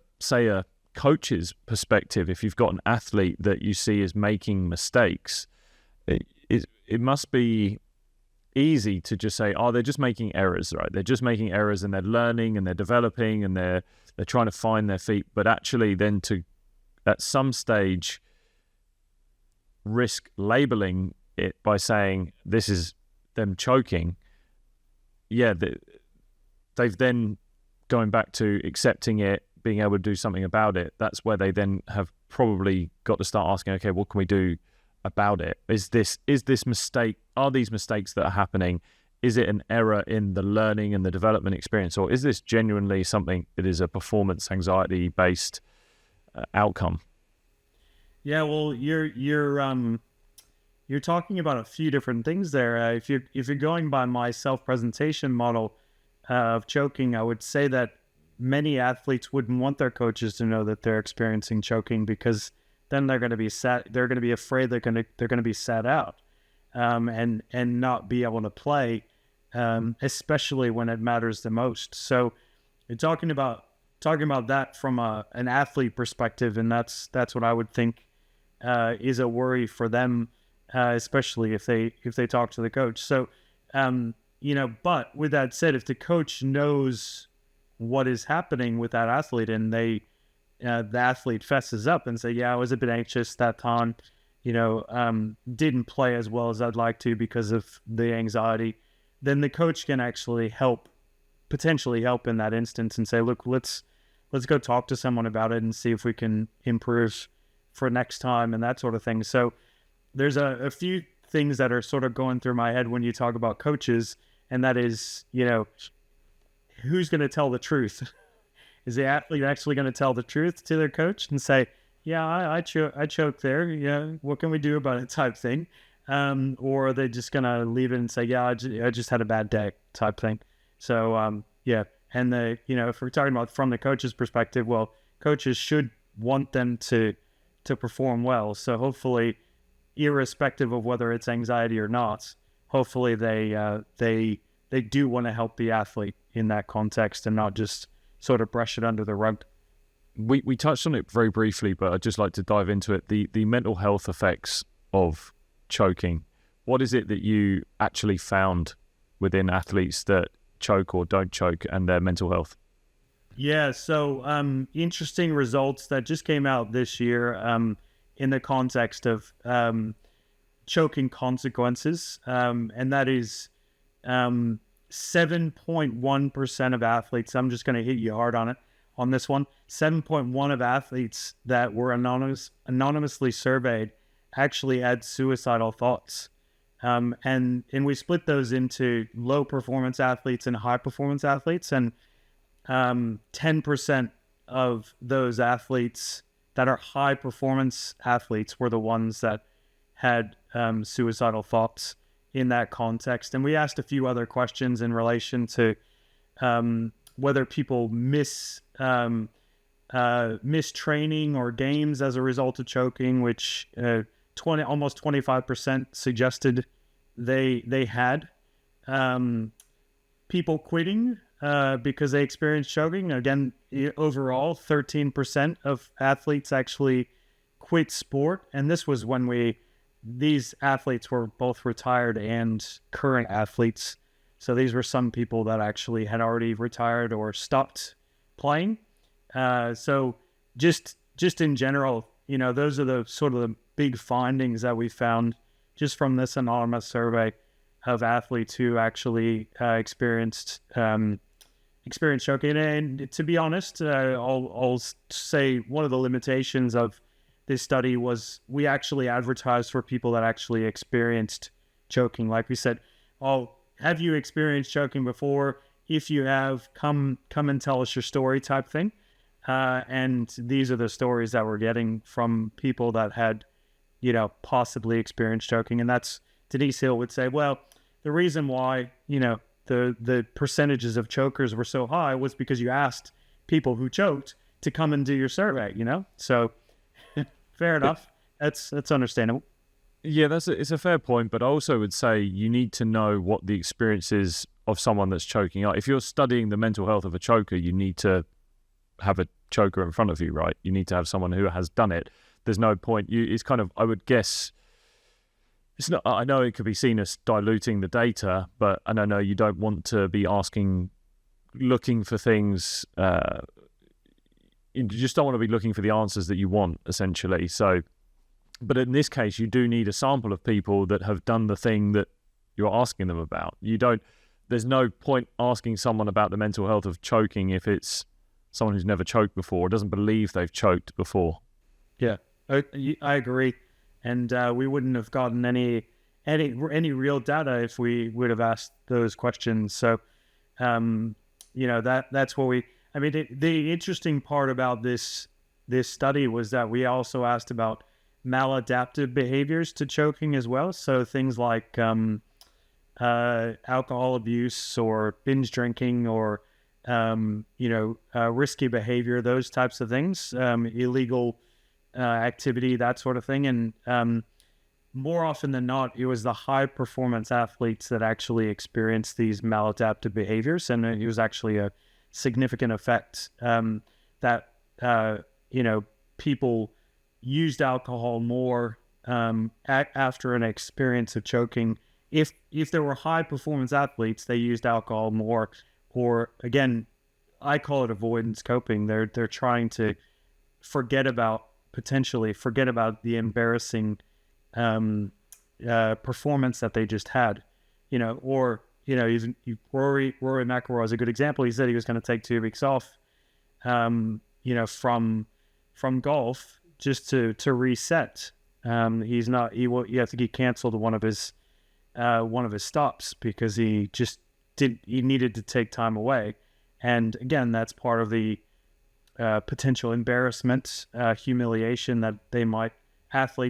coach's perspective, if you've got an athlete that you see is making mistakes, it must be easy to just say, oh, they're just making errors, right? They're just making errors and they're learning and they're developing and they're trying to find their feet. But actually then to, at some stage, risk labeling it by saying this is them choking, they've then going back to accepting it, being able to do something about it. That's where they then have probably got to start asking, okay, what can we do about it? Is this mistake, are these mistakes that are happening, is it an error in the learning and the development experience, or is this genuinely something that is a performance anxiety based outcome? Yeah,
well, you're talking about a few different things there. If you're going by my self-presentation model of choking, I would say that many athletes wouldn't want their coaches to know that they're experiencing choking, because then they're going to be they're going to be afraid they're going to be sat out and not be able to play, especially when it matters the most. So you're talking about that from an athlete perspective, and that's what I would think is a worry for them, especially if they talk to the coach. So but with that said, if the coach knows what is happening with that athlete and the athlete fesses up and say, yeah, I was a bit anxious that time, didn't play as well as I'd like to because of the anxiety, then the coach can actually potentially help in that instance and say, look, let's go talk to someone about it and see if we can improve for next time and that sort of thing. So there's a few things that are sort of going through my head when you talk about coaches, and that is, who's going to tell the truth? Is the athlete actually going to tell the truth to their coach and say, yeah, I choked there. Yeah, what can we do about it type thing? Or are they just going to leave it and say, yeah, I just had a bad day type thing? So, yeah. And if we're talking about from the coach's perspective, well, coaches should want them to perform well. So hopefully, irrespective of whether it's anxiety or not, hopefully they do want to help the athlete in that context and not just sort of brush it under the rug.
We touched on it very briefly, but I'd just like to dive into it. The mental health effects of choking. What is it that you actually found within athletes that choke or don't choke and their mental health?
Yeah, so interesting results that just came out this year in the context of choking consequences, and that is 7.1% of athletes. I'm just going to hit you hard on this one. 7.1 of athletes that were anonymously surveyed actually had suicidal thoughts. And we split those into low performance athletes and high performance athletes. And 10% of those athletes that are high performance athletes were the ones that had suicidal thoughts in that context. And we asked a few other questions in relation to whether people miss training or games as a result of choking, which almost 25% suggested they had. People quitting because they experienced choking. Again, overall, 13% of athletes actually quit sport. And this was when these athletes were both retired and current athletes. So these were some people that actually had already retired or stopped playing. So just in general, those are the sort of the big findings that we found just from this anonymous survey of athletes who actually experienced choking. And to be honest, I'll say one of the limitations of this study was we actually advertised for people that actually experienced choking. Like we said, have you experienced choking before? If you have, come and tell us your story type thing. And these are the stories that we're getting from people that had, possibly experienced choking. And that's, Denise Hill would say, well, the reason why, the percentages of chokers were so high was because you asked people who choked to come and do your survey, So fair enough. That's understandable.
Yeah, it's a fair point, but I also would say you need to know what the experience is of someone that's choking out. If you're studying the mental health of a choker, you need to have a choker in front of you, right? You need to have someone who has done it. There's no point. It's kind of, I would guess, it's not. I know it could be seen as diluting the data, but I know you don't want to be looking for things. You just don't want to be looking for the answers that you want, essentially. So, but in this case, you do need a sample of people that have done the thing that you're asking them about. There's no point asking someone about the mental health of choking if it's someone who's never choked before or doesn't believe they've choked before.
Yeah, I agree. And we wouldn't have gotten any real data if we would have asked those questions. So, that's what the interesting part about this study was that we also asked about maladaptive behaviors to choking as well. So things like alcohol abuse or binge drinking or risky behavior, those types of things, illegal activity, that sort of thing. And more often than not, it was the high performance athletes that actually experienced these maladaptive behaviors. And it was actually a significant effect that, people used alcohol more after an experience of choking. If there were high performance athletes, they used alcohol more. Or again, I call it avoidance coping. They're trying to forget about the embarrassing performance that they just had, even Rory Mcilroy is a good example. He said he was going to take 2 weeks off, from golf just to reset. I think he canceled one of his stops because he needed to take time away. And again, that's part of the potential embarrassment, humiliation that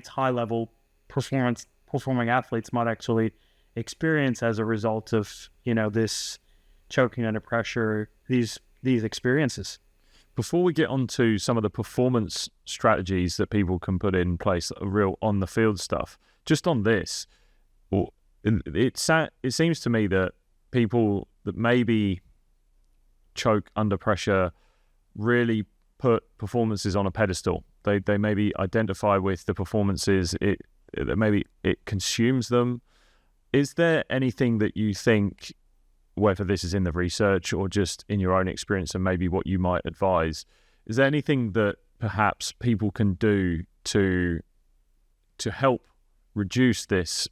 high level performing athletes might actually experience as a result of, this choking under pressure, these experiences.
Before we get on to some of the performance strategies that people can put in place, real on the field stuff, just on this, it seems to me that people that maybe choke under pressure really put performances on a pedestal. They maybe identify with the performances, maybe it consumes them. Is there anything that you think, whether this is in the research or just in your own experience and maybe what you might advise, is there anything that perhaps people can do to help reduce this,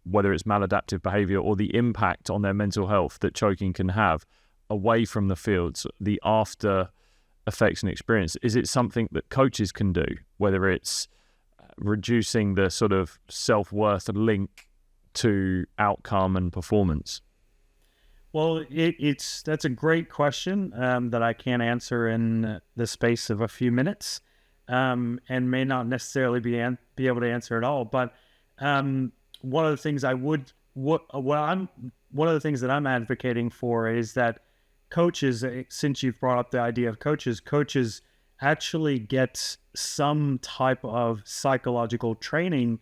whether it's maladaptive behavior or the impact on their mental health that choking can have away from the fields, the after effects and experience? Is it something that coaches can do, whether it's reducing the sort of self-worth link to outcome and performance?
Well, that's a great question that I can't answer in the space of a few minutes, and may not necessarily be able to answer at all. But one of the things one of the things that I'm advocating for is that coaches, since you've brought up the idea of coaches actually get some type of psychological training,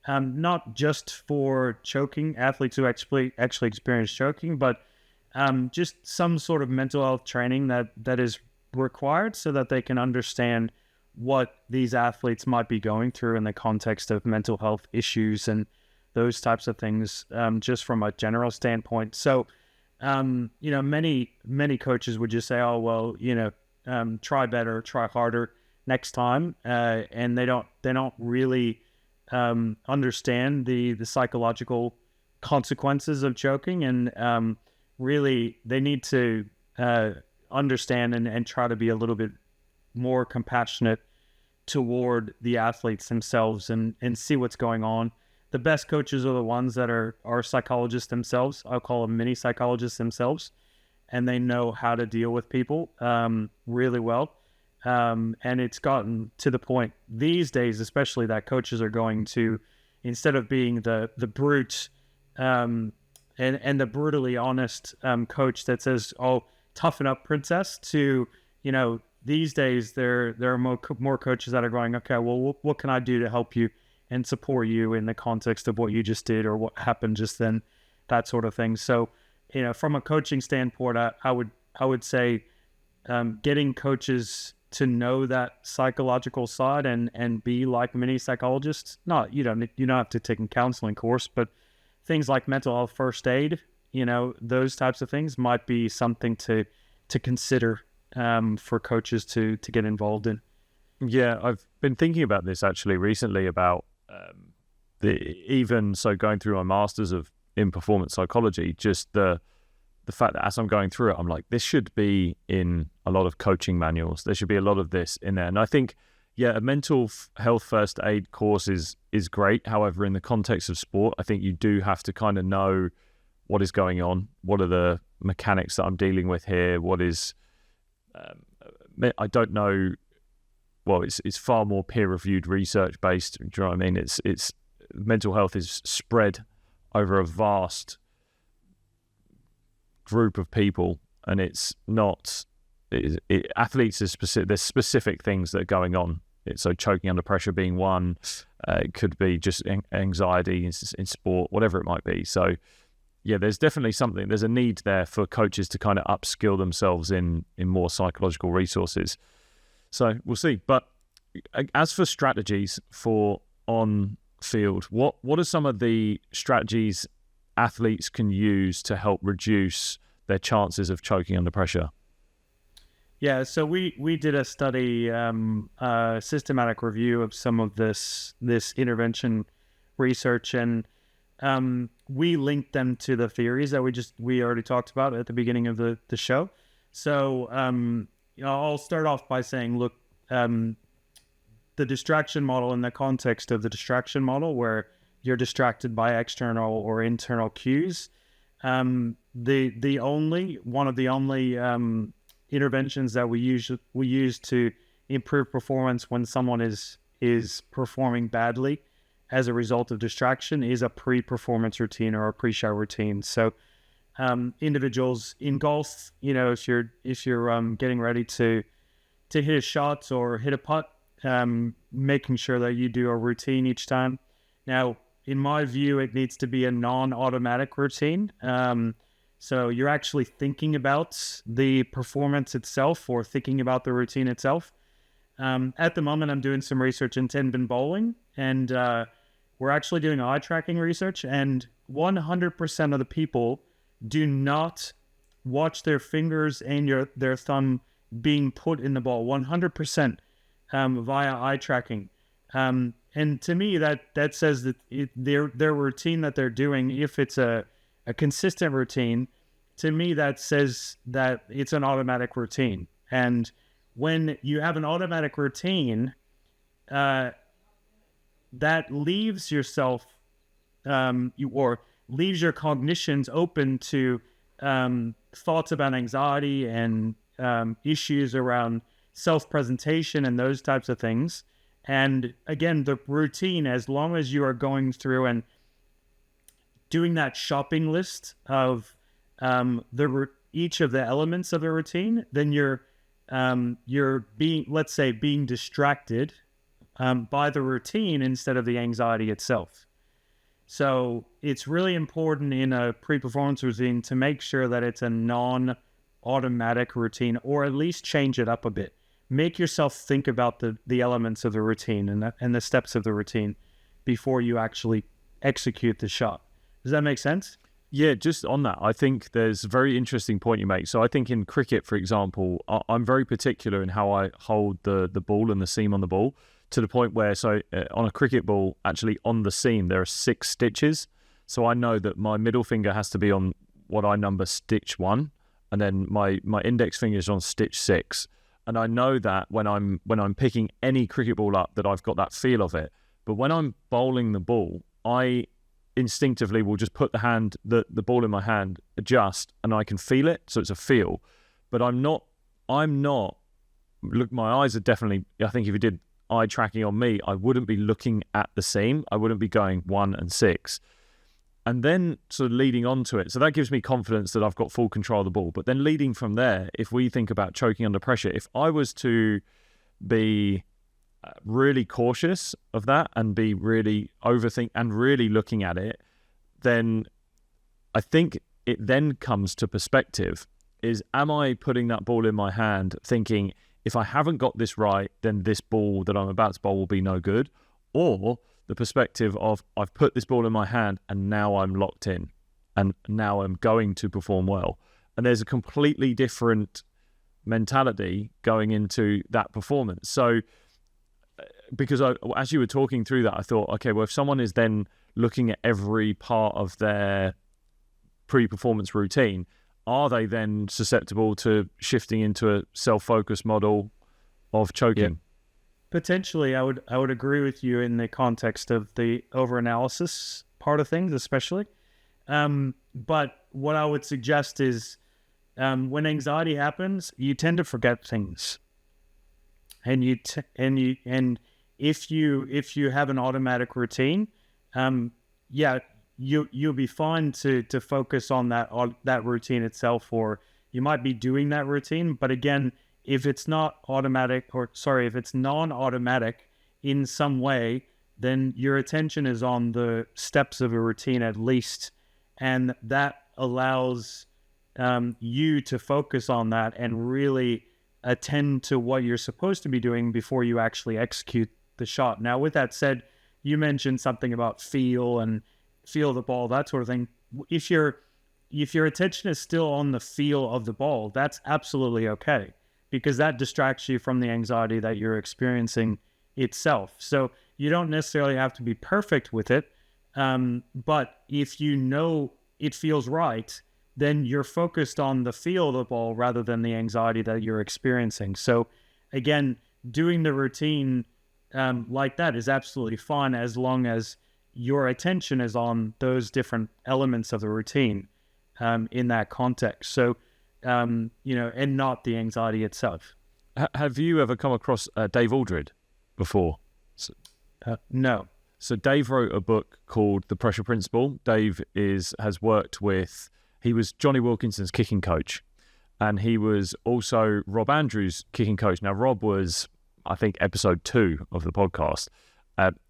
not just for choking, athletes who actually experience choking, but just some sort of mental health training that is required so that they can understand what these athletes might be going through in the context of mental health issues and those types of things, just from a general standpoint. So, many coaches would just say, oh, well, try better, try harder next time. And they don't really understand the psychological consequences of choking. And really, they need to understand and try to be a little bit more compassionate toward the athletes themselves and see what's going on. The best coaches are the ones that are psychologists themselves. I'll call them mini psychologists themselves, and they know how to deal with people really well. And it's gotten to the point these days, especially, that coaches are going to, instead of being the brute and the brutally honest coach that says, "Oh, toughen up, princess," to, these days there are more coaches that are going, "Okay, well, what can I do to help you and support you in the context of what you just did or what happened just then," that sort of thing. So, from a coaching standpoint, I would say getting coaches to know that psychological side and be like mini psychologists. You don't have to take a counseling course, but things like mental health first aid, those types of things might be something to consider for coaches to get involved in.
Yeah, I've been thinking about this actually recently about going through my masters in performance psychology, just the fact that as I'm going through it, I'm like, this should be in a lot of coaching manuals. There should be a lot of this in there. And I think, a mental health first aid course is great. However, in the context of sport, I think you do have to kind of know what is going on. What are the mechanics that I'm dealing with here? What is, I don't know. Well, it's far more peer-reviewed, research-based. Do you know what I mean? It's mental health is spread over a vast group of people, and it's not. Athletes are specific. There's specific things that are going on. So choking under pressure being one. It could be just anxiety in sport, whatever it might be. So, there's definitely something. There's a need there for coaches to kind of upskill themselves in more psychological resources. So we'll see. But as for strategies for on field, what are some of the strategies athletes can use to help reduce their chances of choking under pressure?
Yeah, so we did a study, a systematic review of some of this intervention research, and we linked them to the theories that we already talked about at the beginning of the show. So I'll start off by saying, look, the distraction model, in the context of the distraction model, where you're distracted by external or internal cues, one of the only interventions that we use to improve performance when someone is performing badly as a result of distraction is a pre-performance routine or a pre-show routine. So individuals in golf, if you're getting ready to hit a shot or hit a putt, making sure that you do a routine each time. Now, in my view, it needs to be a non-automatic routine. So you're actually thinking about the performance itself or thinking about the routine itself. At the moment, I'm doing some research in 10-pin bowling, and we're actually doing eye tracking research, and 100% of the people do not watch their fingers and their thumb being put in the ball, 100% via eye tracking. And to me, that says that their routine that they're doing, if it's a consistent routine, to me that says that it's an automatic routine. And when you have an automatic routine, that leaves yourself or leaves your cognitions open to thoughts about anxiety and issues around self-presentation and those types of things. And again, the routine, as long as you are going through and doing that shopping list of each of the elements of the routine, then you're being distracted by the routine instead of the anxiety itself. So it's really important in a pre-performance routine to make sure that it's a non-automatic routine, or at least change it up a bit. Make yourself think about the elements of the routine and the steps of the routine before you actually execute the shot. Does that make sense?
Yeah, just on that, I think there's a very interesting point you make. So I think in cricket, for example, I'm very particular in how I hold the ball and the seam on the ball, to the point where, on a cricket ball, actually on the seam, there are 6 stitches. So I know that my middle finger has to be on what I number stitch 1, and then my index finger is on stitch 6. And I know that when I'm picking any cricket ball up, that I've got that feel of it. But when I'm bowling the ball, I instinctively will just put the ball in my hand, adjust, and I can feel it. So it's a feel. But I'm not, look, my eyes are definitely, I think if you did eye tracking on me, I wouldn't be looking at the seam. I wouldn't be going 1 and 6. And then sort of leading on to it, so that gives me confidence that I've got full control of the ball. But then leading from there, if we think about choking under pressure, if I was to be really cautious of that and be really overthink and really looking at it, then I think it then comes to perspective. Is, am I putting that ball in my hand thinking, if I haven't got this right, then this ball that I'm about to bowl will be no good? Or the perspective of, I've put this ball in my hand and now I'm locked in and now I'm going to perform well. And there's a completely different mentality going into that performance. So because as you were talking through that, I thought, okay, well, if someone is then looking at every part of their pre-performance routine, are they then susceptible to shifting into a self-focused model of choking?
Yeah. Potentially, I would agree with you in the context of the over-analysis part of things, especially. But what I would suggest is, when anxiety happens, you tend to forget things, and if you have an automatic routine, you'll be fine to focus on that routine itself, or you might be doing that routine, but again, if it's if it's non-automatic in some way, then your attention is on the steps of a routine at least. And that allows you to focus on that and really attend to what you're supposed to be doing before you actually execute the shot. Now, with that said, you mentioned something about feel the ball, that sort of thing. If your attention is still on the feel of the ball, that's absolutely okay, because that distracts you from the anxiety that you're experiencing itself. So you don't necessarily have to be perfect with it, but if you know it feels right, then you're focused on the feel of the ball rather than the anxiety that you're experiencing. So again, doing the routine like that is absolutely fine, as long as your attention is on those different elements of the routine in that context. So, and not the anxiety itself.
Have you ever come across Dave Aldred before?
No.
So Dave wrote a book called The Pressure Principle. Dave has worked with, he was Johnny Wilkinson's kicking coach, and he was also Rob Andrews' kicking coach. Now, Rob was, I think, episode 2 of the podcast.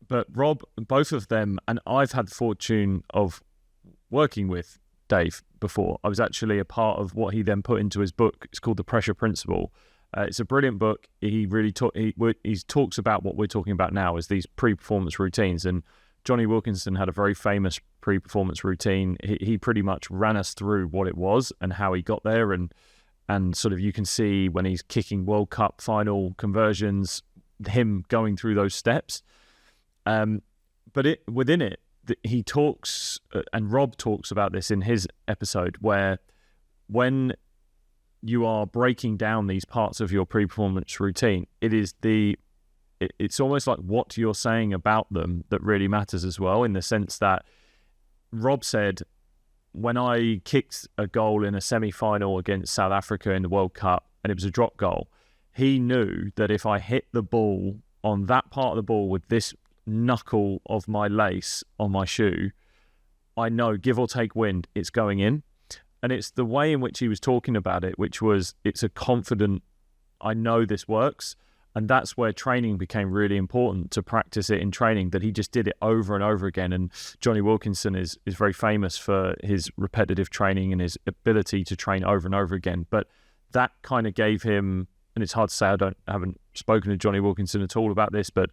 But Rob, both of them, and I've had the fortune of working with Dave before. I was actually a part of what he then put into his book. It's called The Pressure Principle. It's a brilliant book. He really he talks about what we're talking about now, is these pre-performance routines. And Johnny Wilkinson had a very famous pre-performance routine. He pretty much ran us through what it was and how he got there, and sort of you can see when he's kicking World Cup final conversions, him going through those steps. But within it, he talks, and Rob talks about this in his episode, where when you are breaking down these parts of your pre-performance routine, it's almost like what you're saying about them that really matters as well, in the sense that Rob said, when I kicked a goal in a semi-final against South Africa in the World Cup, and it was a drop goal, he knew that if I hit the ball on that part of the ball with this knuckle of my lace on my shoe, I know, give or take wind, it's going in. And it's the way in which he was talking about it, which was, it's a confident, I know this works. And that's where training became really important, to practice it in training, that he just did it over and over again. And Johnny Wilkinson is very famous for his repetitive training and his ability to train over and over again. But that kind of gave him, and it's hard to say, I haven't spoken to Johnny Wilkinson at all about this, but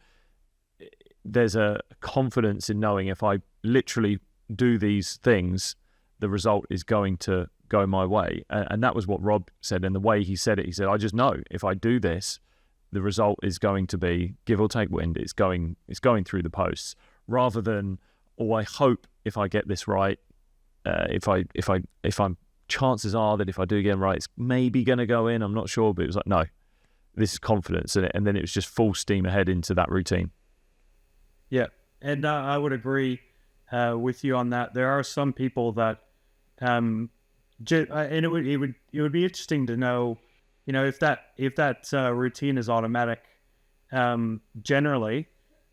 there's a confidence in knowing if I literally do these things, the result is going to go my way. And that was what Rob said. And the way he said it, he said, I just know if I do this, the result is going to be, give or take wind, it's going through the posts, rather than, oh, I hope if I get this right, if I'm chances are that if I do get it right, it's maybe going to go in. I'm not sure, but it was like, no, this is confidence in it. And then it was just full steam ahead into that routine.
Yeah, and I would agree with you on that. There are some people that, and it would be interesting to know, if that routine is automatic, generally,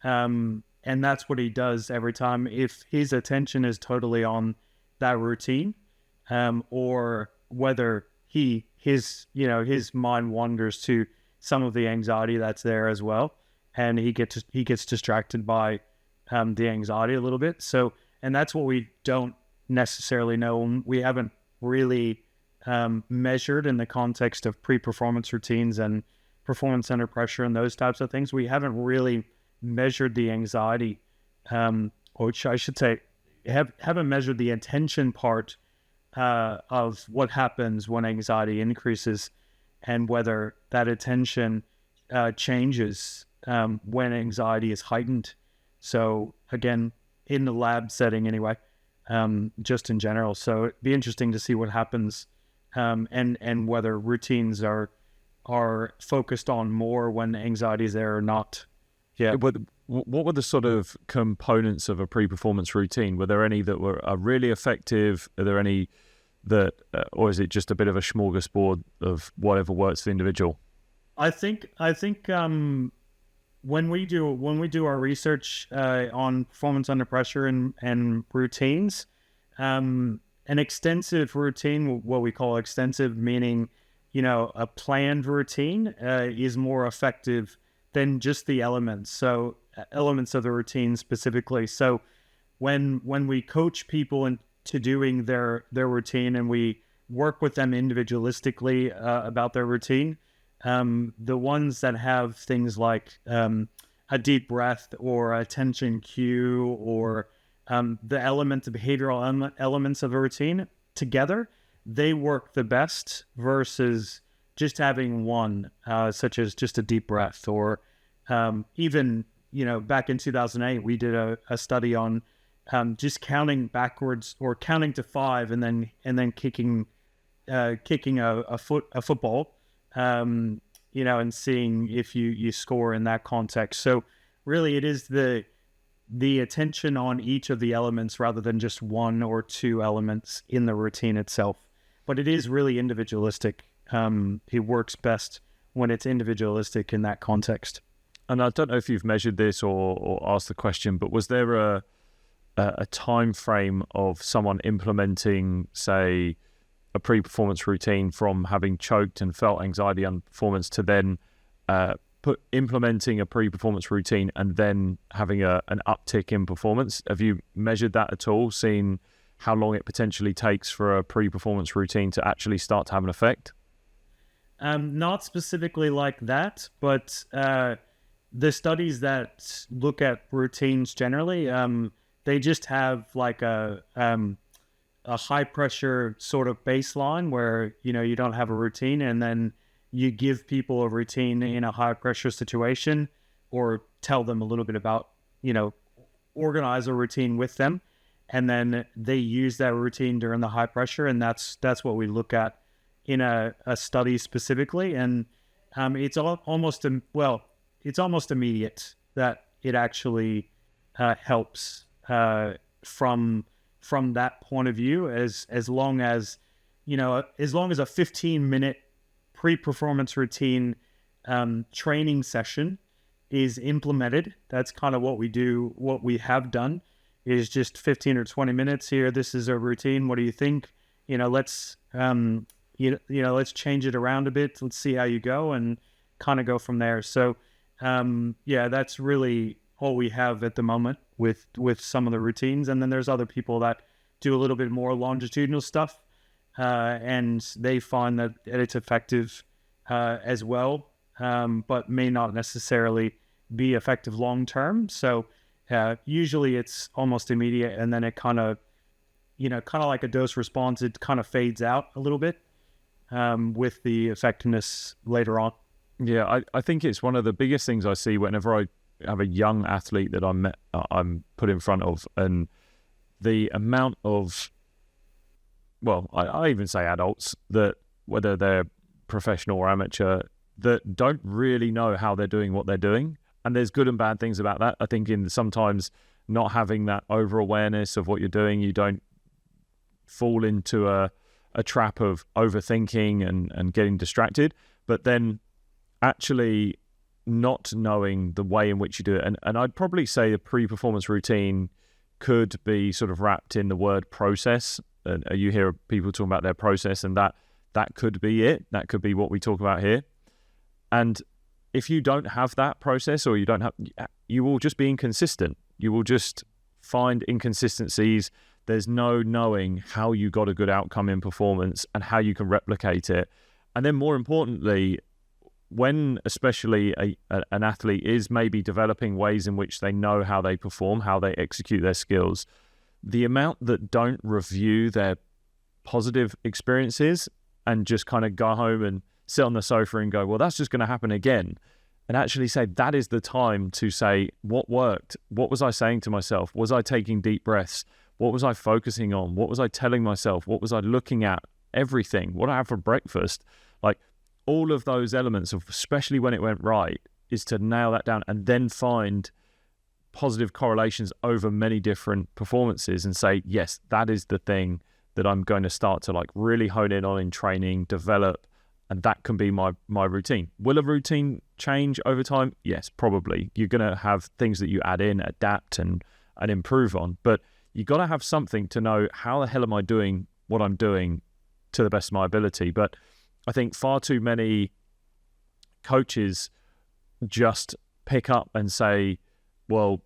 and that's what he does every time. If his attention is totally on that routine, or whether his mind wanders to some of the anxiety that's there as well, and he gets distracted by the anxiety a little bit. So, and that's what we don't necessarily know. We haven't really measured in the context of pre-performance routines and performance under pressure and those types of things. We haven't really measured the anxiety, or I should say, haven't measured the attention part of what happens when anxiety increases, and whether that attention changes when anxiety is heightened. So again, in the lab setting anyway, just in general. So it'd be interesting to see what happens, and whether routines are focused on more when anxiety is there or not. Yeah.
What were the sort of components of a pre-performance routine? Were there any that are really effective? Are there any that, or is it just a bit of a smorgasbord of whatever works for the individual?
I think when we do our research on performance under pressure and routines, an extensive routine, what we call extensive, meaning a planned routine, is more effective than just the elements. So elements of the routine specifically. So when we coach people into doing their routine, and we work with them individualistically about their routine, the ones that have things like a deep breath or a attention cue, or the behavioral elements of a routine together, they work the best versus just having one, such as just a deep breath, or even, back in 2008, we did a study on just counting backwards, or counting to 5 and then kicking a football, and seeing if you score in that context. So really it is the attention on each of the elements rather than just one or two elements in the routine itself. But it is really individualistic. It works best when it's individualistic in that context.
And I don't know if you've measured this or asked the question, but was there a time frame of someone implementing, say, a pre-performance routine from having choked and felt anxiety on performance to then implementing a pre-performance routine and then having an uptick in performance? Have you measured that at all? Seen how long it potentially takes for a pre-performance routine to actually start to have an effect?
Not specifically like that, but the studies that look at routines generally, they just have like a high pressure sort of baseline where, you don't have a routine, and then you give people a routine in a high pressure situation, or tell them a little bit about, organize a routine with them. And then they use that routine during the high pressure. And that's what we look at in a study specifically. And it's almost immediate that it actually helps from that point of view, as long as a 15-minute pre-performance routine training session is implemented. That's kind of what we have done, is just 15 or 20 minutes here. This is a routine. What do you think? Let's let's change it around a bit. Let's see how you go, and kind of go from there. So that's really all we have at the moment with some of the routines. And then there's other people that do a little bit more longitudinal stuff, and they find that it's effective as well, but may not necessarily be effective long term. So usually it's almost immediate, and then it kind of like a dose response, it kind of fades out a little bit with the effectiveness later on.
Yeah, I think it's one of the biggest things I see whenever I have a young athlete that I'm put in front of, and the amount of, I even say adults, that whether they're professional or amateur, that don't really know how they're doing what they're doing. And there's good and bad things about that. I think in sometimes not having that over awareness of what you're doing, you don't fall into a trap of overthinking and getting distracted, but then actually not knowing the way in which you do it. And I'd probably say a pre-performance routine could be sort of wrapped in the word process. And you hear people talking about their process, and that could be it. That could be what we talk about here. And if you don't have that process, or you will just be inconsistent. You will just find inconsistencies. There's no knowing how you got a good outcome in performance and how you can replicate it. And then more importantly, when especially an athlete is maybe developing ways in which they know how they perform, how they execute their skills, the amount that don't review their positive experiences and just kind of go home and sit on the sofa and go, well, that's just going to happen again. And actually say, that is the time to say, what worked? What was I saying to myself? Was I taking deep breaths? What was I focusing on? What was I telling myself? What was I looking at? Everything. What did I have for breakfast? Like, all of those elements of, especially when it went right, is to nail that down and then find positive correlations over many different performances and say, yes, that is the thing that I'm going to start to like really hone in on in training, develop, and that can be my routine. Will a routine change over time? Yes, probably. You're going to have things that you add in, adapt, and improve on. But you got to have something to know, how the hell am I doing what I'm doing to the best of my ability? But I think far too many coaches just pick up and say, well,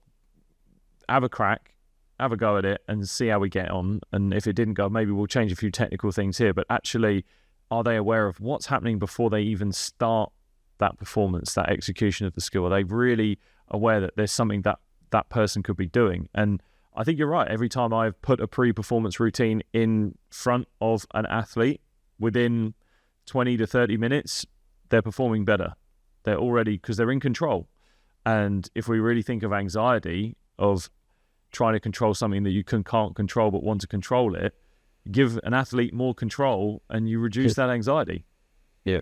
have a crack, have a go at it and see how we get on. And if it didn't go, maybe we'll change a few technical things here. But actually, are they aware of what's happening before they even start that performance, that execution of the skill? Are they really aware that there's something that person could be doing? And I think you're right. Every time I've put a pre-performance routine in front of an athlete, within 20 to 30 minutes, they're performing better. They're already, because they're in control. And if we really think of anxiety, of trying to control something that you can't control but want to control it, give an athlete more control and you reduce that anxiety.
Yeah,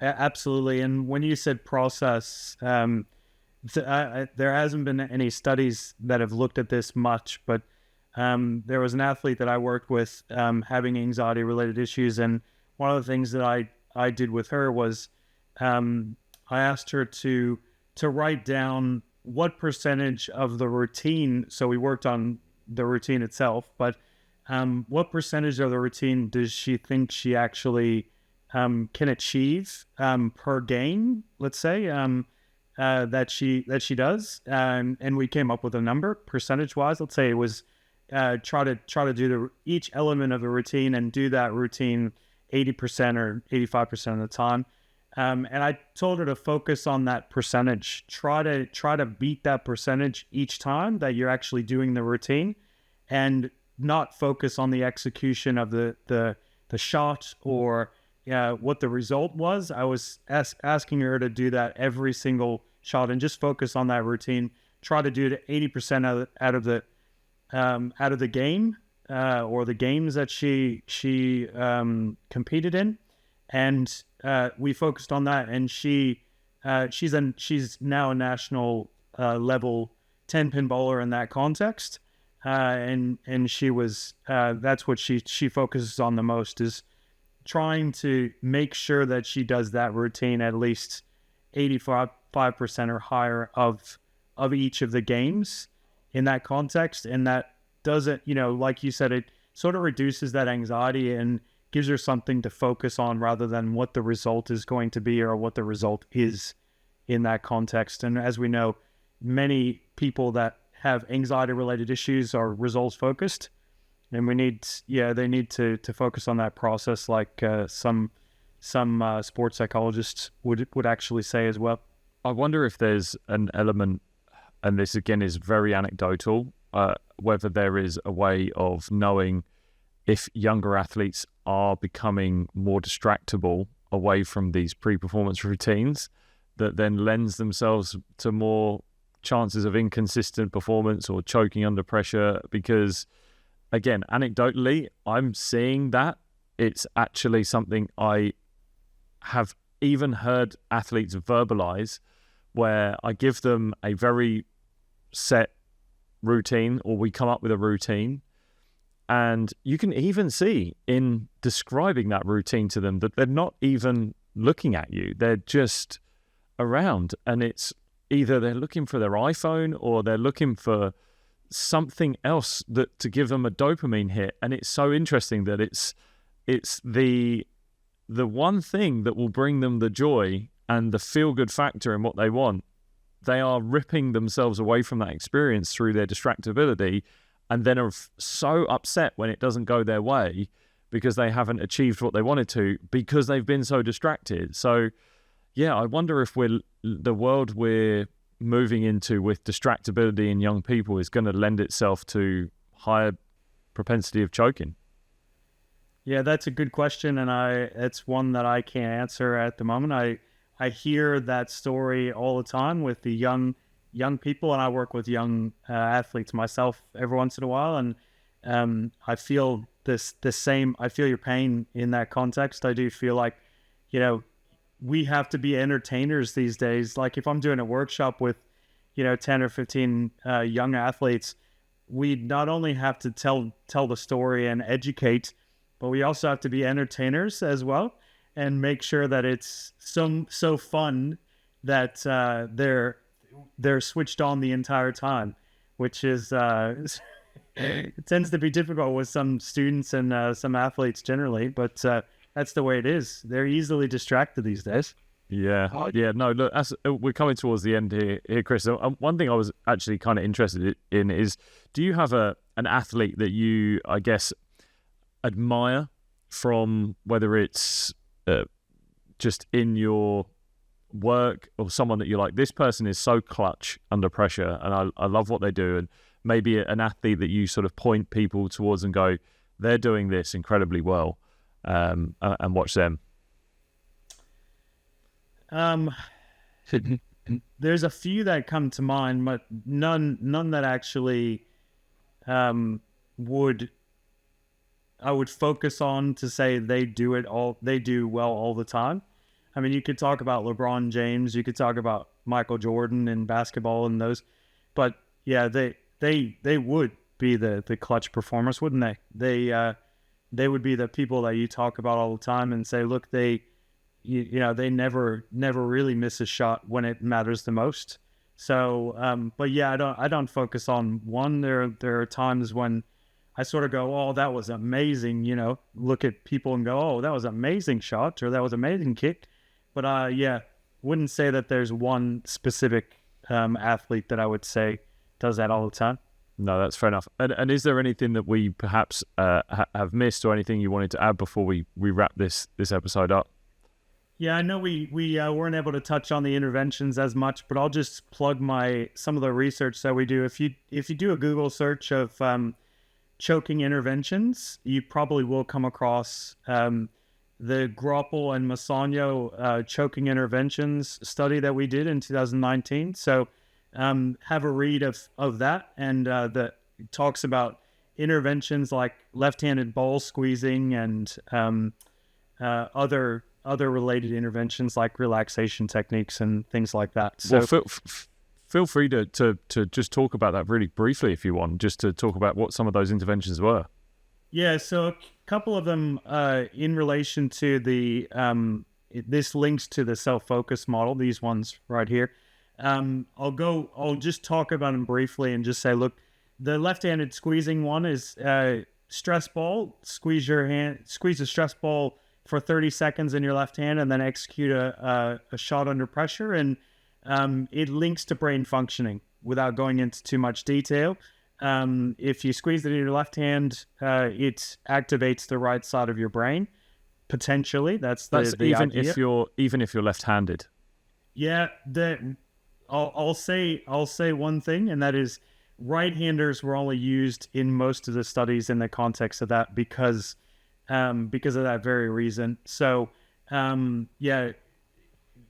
absolutely. And when you said process, there hasn't been any studies that have looked at this much, but there was an athlete that I worked with having anxiety related issues. And one of the things that I did with her was I asked her to write down what percentage of the routine, so we worked on the routine itself, but what percentage of the routine does she think she actually can achieve per game, let's say, that she does, and we came up with a number percentage wise. Let's say it was try to do each element of a routine and do that routine 80% or 85% of the time. And I told her to focus on that percentage. Try to beat that percentage each time that you're actually doing the routine, and not focus on the execution of the shot or what the result was. I was asking her to do that every single shot and just focus on that routine. Try to do it 80% out of the game or the games that she competed in, and we focused on that. And she's now a national level 10-pin bowler in that context, and she was that's what she focuses on the most, is trying to make sure that she does that routine at least 85% or higher of each of the games in that context. And that doesn't, like you said, it sort of reduces that anxiety and gives her something to focus on rather than what the result is going to be or what the result is in that context. And as we know, many people that have anxiety related issues are results focused, and they need to focus on that process, like some sports psychologists would actually say as well.
I wonder if there's an element, and this again is very anecdotal, whether there is a way of knowing if younger athletes are becoming more distractible away from these pre-performance routines, that then lends themselves to more chances of inconsistent performance or choking under pressure. Because again, anecdotally, I'm seeing that it's actually something I have even heard athletes verbalize, where I give them a very set routine, or we come up with a routine, and you can even see in describing that routine to them that they're not even looking at you. They're just around, and it's either they're looking for their iPhone or they're looking for something else to give them a dopamine hit. And it's so interesting that it's the one thing that will bring them the joy and the feel-good factor in what they want. They are ripping themselves away from that experience through their distractibility, and then are so upset when it doesn't go their way because they haven't achieved what they wanted to because they've been so distracted. So yeah, I wonder if the world we're moving into with distractibility in young people is going to lend itself to higher propensity of choking.
Yeah, that's a good question, and it's one that I can't answer at the moment. I hear that story all the time with the young people, and I work with young athletes myself every once in a while, and I feel the same. I feel your pain in that context. I do feel like, we have to be entertainers these days. Like if I'm doing a workshop with, 10 or 15 young athletes, we not only have to tell the story and educate, but we also have to be entertainers as well, and make sure that it's so fun that they're switched on the entire time, which is it tends to be difficult with some students and some athletes generally, but that's the way it is. They're easily distracted these days.
Yeah. No, look, we're coming towards the end here, Chris. One thing I was actually kind of interested in is, do you have an athlete that you, I guess, admire, from whether it's just in your work, or someone that you're like, this person is so clutch under pressure and I love what they do, and maybe an athlete that you sort of point people towards and go, they're doing this incredibly well, and watch them?
There's a few that come to mind, but none that actually I would focus on to say they do well all the time. I mean, you could talk about LeBron James, you could talk about Michael Jordan in basketball and those, but yeah, they would be the clutch performers, wouldn't they? They would be the people that you talk about all the time and say, look, they never really miss a shot when it matters the most. So, but yeah, I don't focus on one. There are times when I sort of go, oh, that was amazing, look at people and go, oh, that was an amazing shot, or that was an amazing kick. But wouldn't say that there's one specific athlete that I would say does that all the time.
No, that's fair enough. And is there anything that we perhaps have missed, or anything you wanted to add before we wrap this episode up?
Yeah, I know we weren't able to touch on the interventions as much, but I'll just plug some of the research that we do. If you do a Google search of choking interventions, you probably will come across the Groppel and Mesagno choking interventions study that we did in 2019. So have a read of that, and that talks about interventions like left-handed ball squeezing and other related interventions like relaxation techniques and things like that. So
feel free to just talk about that really briefly if you want, just to talk about what some of those interventions were.
Yeah, so a couple of them in relation to the this links to the self-focus model, these ones right here. I'll just talk about them briefly and just say, look, the left-handed squeezing one is stress ball. Squeeze a stress ball for 30 seconds in your left hand, and then execute a shot under pressure. And it links to brain functioning without going into too much detail. If you squeeze it in your left hand, it activates the right side of your brain, potentially. That's the
even
idea.
if you're left-handed.
Yeah, I'll say one thing, and that is right-handers were only used in most of the studies in the context of that because of that very reason. So, yeah,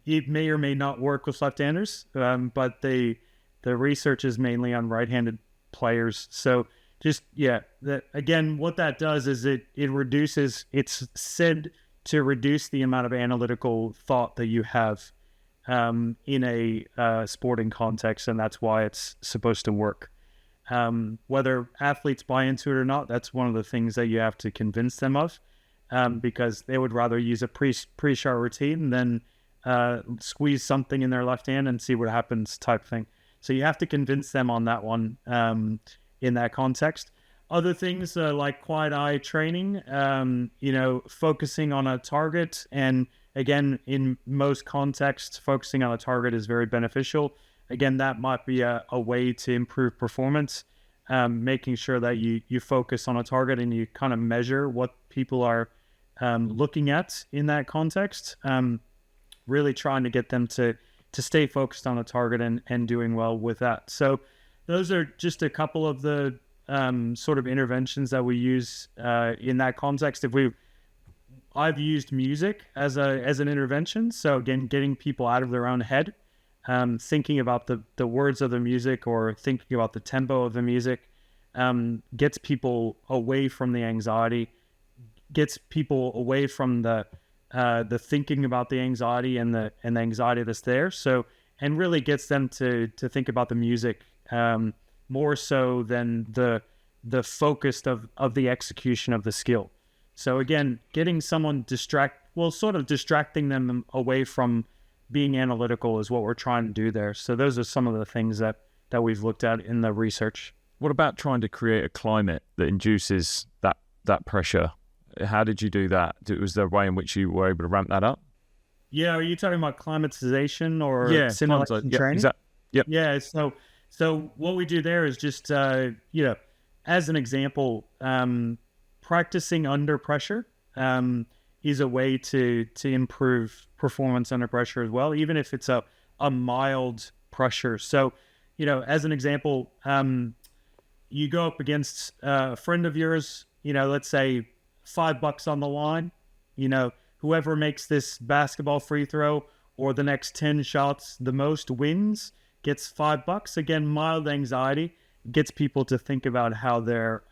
it may or may not work with left-handers, but the research is mainly on right-handed players. So just, again, what that does is it's said to reduce the amount of analytical thought that you have in a sporting context, and that's why it's supposed to work. Whether athletes buy into it or not, that's one of the things that you have to convince them of, because they would rather use a pre-shot routine than squeeze something in their left hand and see what happens type thing. So you have to convince them on that one in that context. Other things like quiet eye training, focusing on a target. And again, in most contexts, focusing on a target is very beneficial. Again, that might be a way to improve performance, making sure that you focus on a target and you kind of measure what people are looking at in that context. Really trying to get them to stay focused on a target and doing well with that. So those are just a couple of the sort of interventions that we use in that context. I've used music as an intervention. So again, getting people out of their own head. Thinking about the words of the music or thinking about the tempo of the music gets people away from the anxiety, gets people away from the thinking about the anxiety and the anxiety that's there. So, and really gets them to think about the music more so than the focus of the execution of the skill. So again, getting someone distracting them away from being analytical is what we're trying to do there. So those are some of the things that we've looked at in the research.
What about trying to create a climate that induces that pressure? How did you do that? Was there a way in which you were able to ramp that up?
Yeah, are you talking about climatization or simulation training?
Exactly. Yep.
Yeah, so what we do there is just, as an example, practicing under pressure is a way to improve performance under pressure as well, even if it's a mild pressure. So, as an example, you go up against a friend of yours, let's say $5 on the line, whoever makes this basketball free throw or the next 10 shots the most wins, gets $5. Again, mild anxiety gets people to think about how they're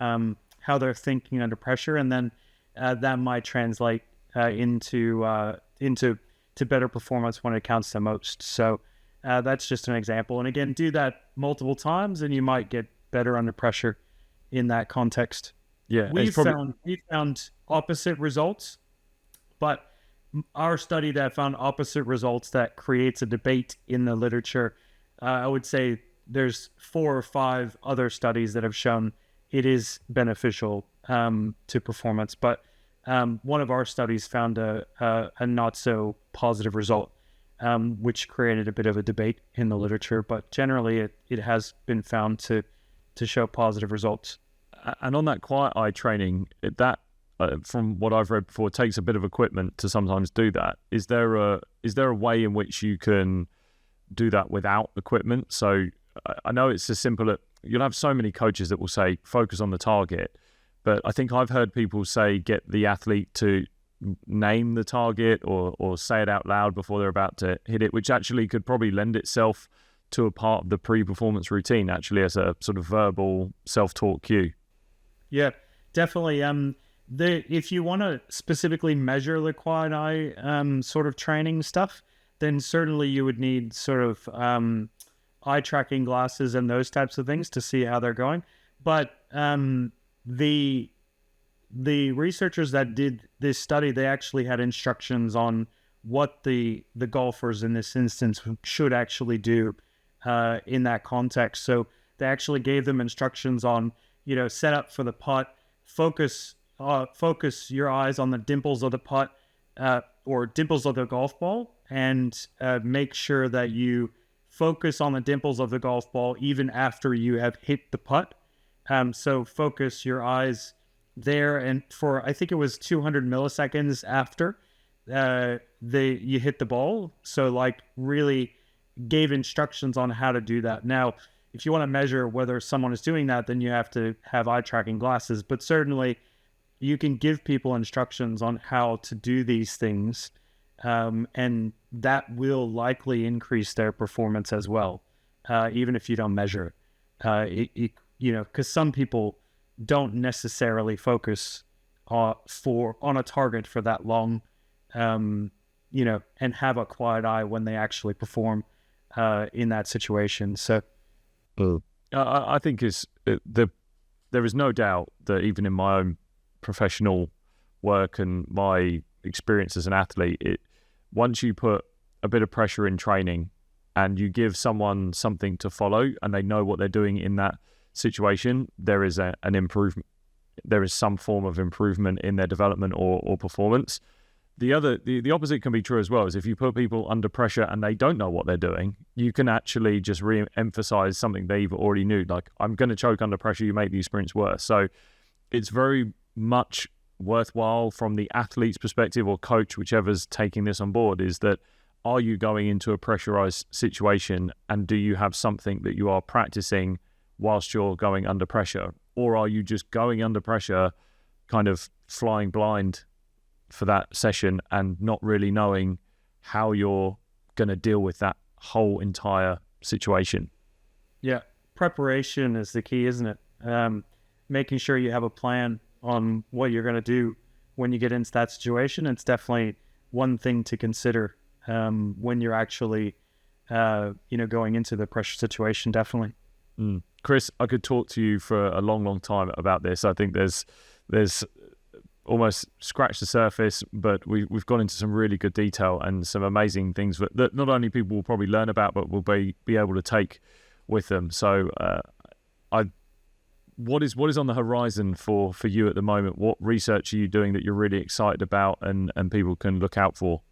thinking under pressure, and then that might translate into better performance when it counts the most. So that's just an example. And again, do that multiple times, and you might get better under pressure in that context.
Yeah,
we found opposite results, but our study that found opposite results that creates a debate in the literature. I would say there's 4 or 5 other studies that have shown it is beneficial to performance, but one of our studies found a not so positive result, which created a bit of a debate in the literature. But generally, it has been found to to show positive results.
And on that quiet eye training, that from what I've read before, takes a bit of equipment to sometimes do that. Is there a way in which you can do that without equipment? So I know it's as simple as, you'll have so many coaches that will say focus on the target, but I think I've heard people say get the athlete to name the target or say it out loud before they're about to hit it, which actually could probably lend itself to a part of the pre-performance routine, actually, as a sort of verbal self-talk cue.
Yeah, definitely. If you want to specifically measure the quiet eye sort of training stuff, then certainly you would need sort of eye tracking glasses and those types of things to see how they're going. But the researchers that did this study, they actually had instructions on what the golfers in this instance should actually do in that context. So they actually gave them instructions on, set up for the putt, focus your eyes on the dimples of the putt or dimples of the golf ball, and make sure that you focus on the dimples of the golf ball even after you have hit the putt. So focus your eyes there, and for, I think it was 200 milliseconds after you hit the ball. So like really gave instructions on how to do that. Now, if you want to measure whether someone is doing that, then you have to have eye tracking glasses, but certainly you can give people instructions on how to do these things. And that will likely increase their performance as well, even if you don't measure it. Because some people don't necessarily focus on a target for that long, and have a quiet eye when they actually perform in that situation. So,
I think there is no doubt that even in my own professional work and my experience as an athlete, once you put a bit of pressure in training and you give someone something to follow and they know what they're doing in that situation, there is an improvement. There is some form of improvement in their development or performance. The opposite can be true as well, is if you put people under pressure and they don't know what they're doing, you can actually just re-emphasize something they've already knew. Like, I'm going to choke under pressure, you make the experience worse. So it's very much worthwhile from the athlete's perspective or coach, whichever's taking this on board, is that, are you going into a pressurized situation and do you have something that you are practicing whilst you're going under pressure? Or are you just going under pressure, kind of flying blind for that session and not really knowing how you're going to deal with that whole entire situation?
Yeah, preparation is the key, isn't it? Making sure you have a plan on what you're going to do when you get into that situation. It's definitely one thing to consider when you're actually, going into the pressure situation, definitely.
Chris, I could talk to you for a long, long time about this. I think there's almost scratched the surface, but we've gone into some really good detail and some amazing things that not only people will probably learn about, but will be able to take with them. So what is on the horizon for you at the moment? What research are you doing that you're really excited about and people can look out for?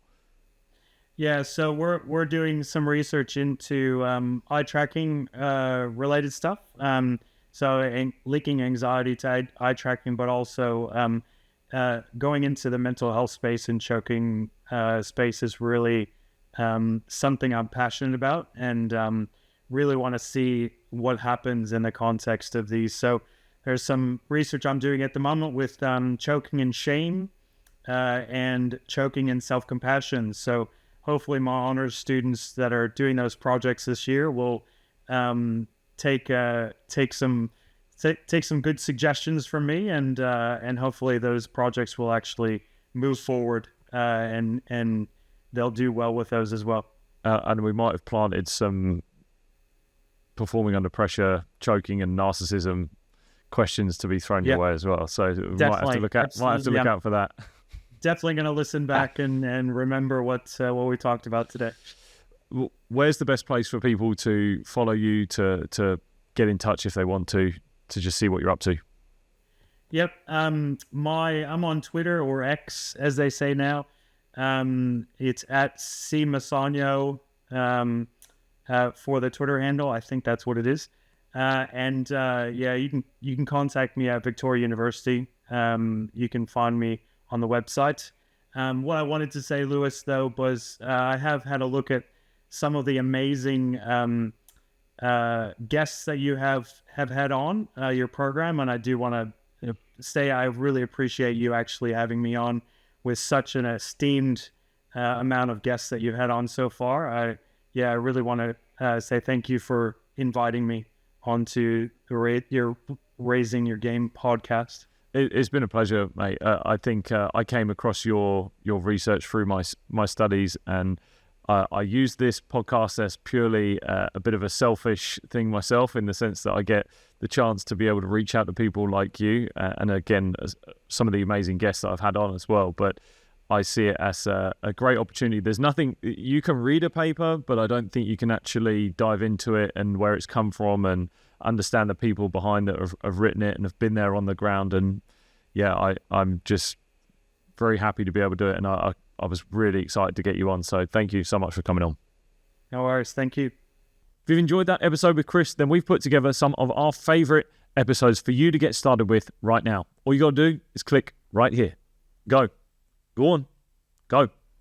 Yeah, so we're doing some research into eye tracking related stuff. So linking anxiety to eye tracking, but also going into the mental health space and choking space is really something I'm passionate about, and really want to see what happens in the context of these. So there's some research I'm doing at the moment with choking and shame and choking and self-compassion. So hopefully my honors students that are doing those projects this year will take some good suggestions from me, and hopefully those projects will actually move forward, and they'll do well with those as well.
And we might have planted some performing under pressure, choking, and narcissism questions to be thrown your way as well. So we might have to look out for that.
Definitely going to listen back and remember what we talked about today.
Where's the best place for people to follow you, to get in touch if they want to just see what you're up to?
Yep. I'm on Twitter, or X as they say now. It's at Mesagno for the Twitter handle. I think that's what it is. You can contact me at Victoria University. You can find me on the website. What I wanted to say, Lewis, though, was I have had a look at some of the amazing guests that you have had on your program, and I do want to say I really appreciate you actually having me on with such an esteemed amount of guests that you've had on so far. I really want to say thank you for inviting me onto your Raising Your Game podcast.
It's been a pleasure, mate. I think I came across your research through my studies, and I use this podcast as purely a bit of a selfish thing myself, in the sense that I get the chance to be able to reach out to people like you, and again, some of the amazing guests that I've had on as well. But I see it as a great opportunity. There's nothing, you can read a paper, but I don't think you can actually dive into it and where it's come from and understand the people behind it have written it and have been there on the ground. And I'm just very happy to be able to do it. And I was really excited to get you on. So thank you so much for coming on.
No worries. Thank you.
If you've enjoyed that episode with Chris, then we've put together some of our favorite episodes for you to get started with right now. All you got to do is click right here. Go on. Go.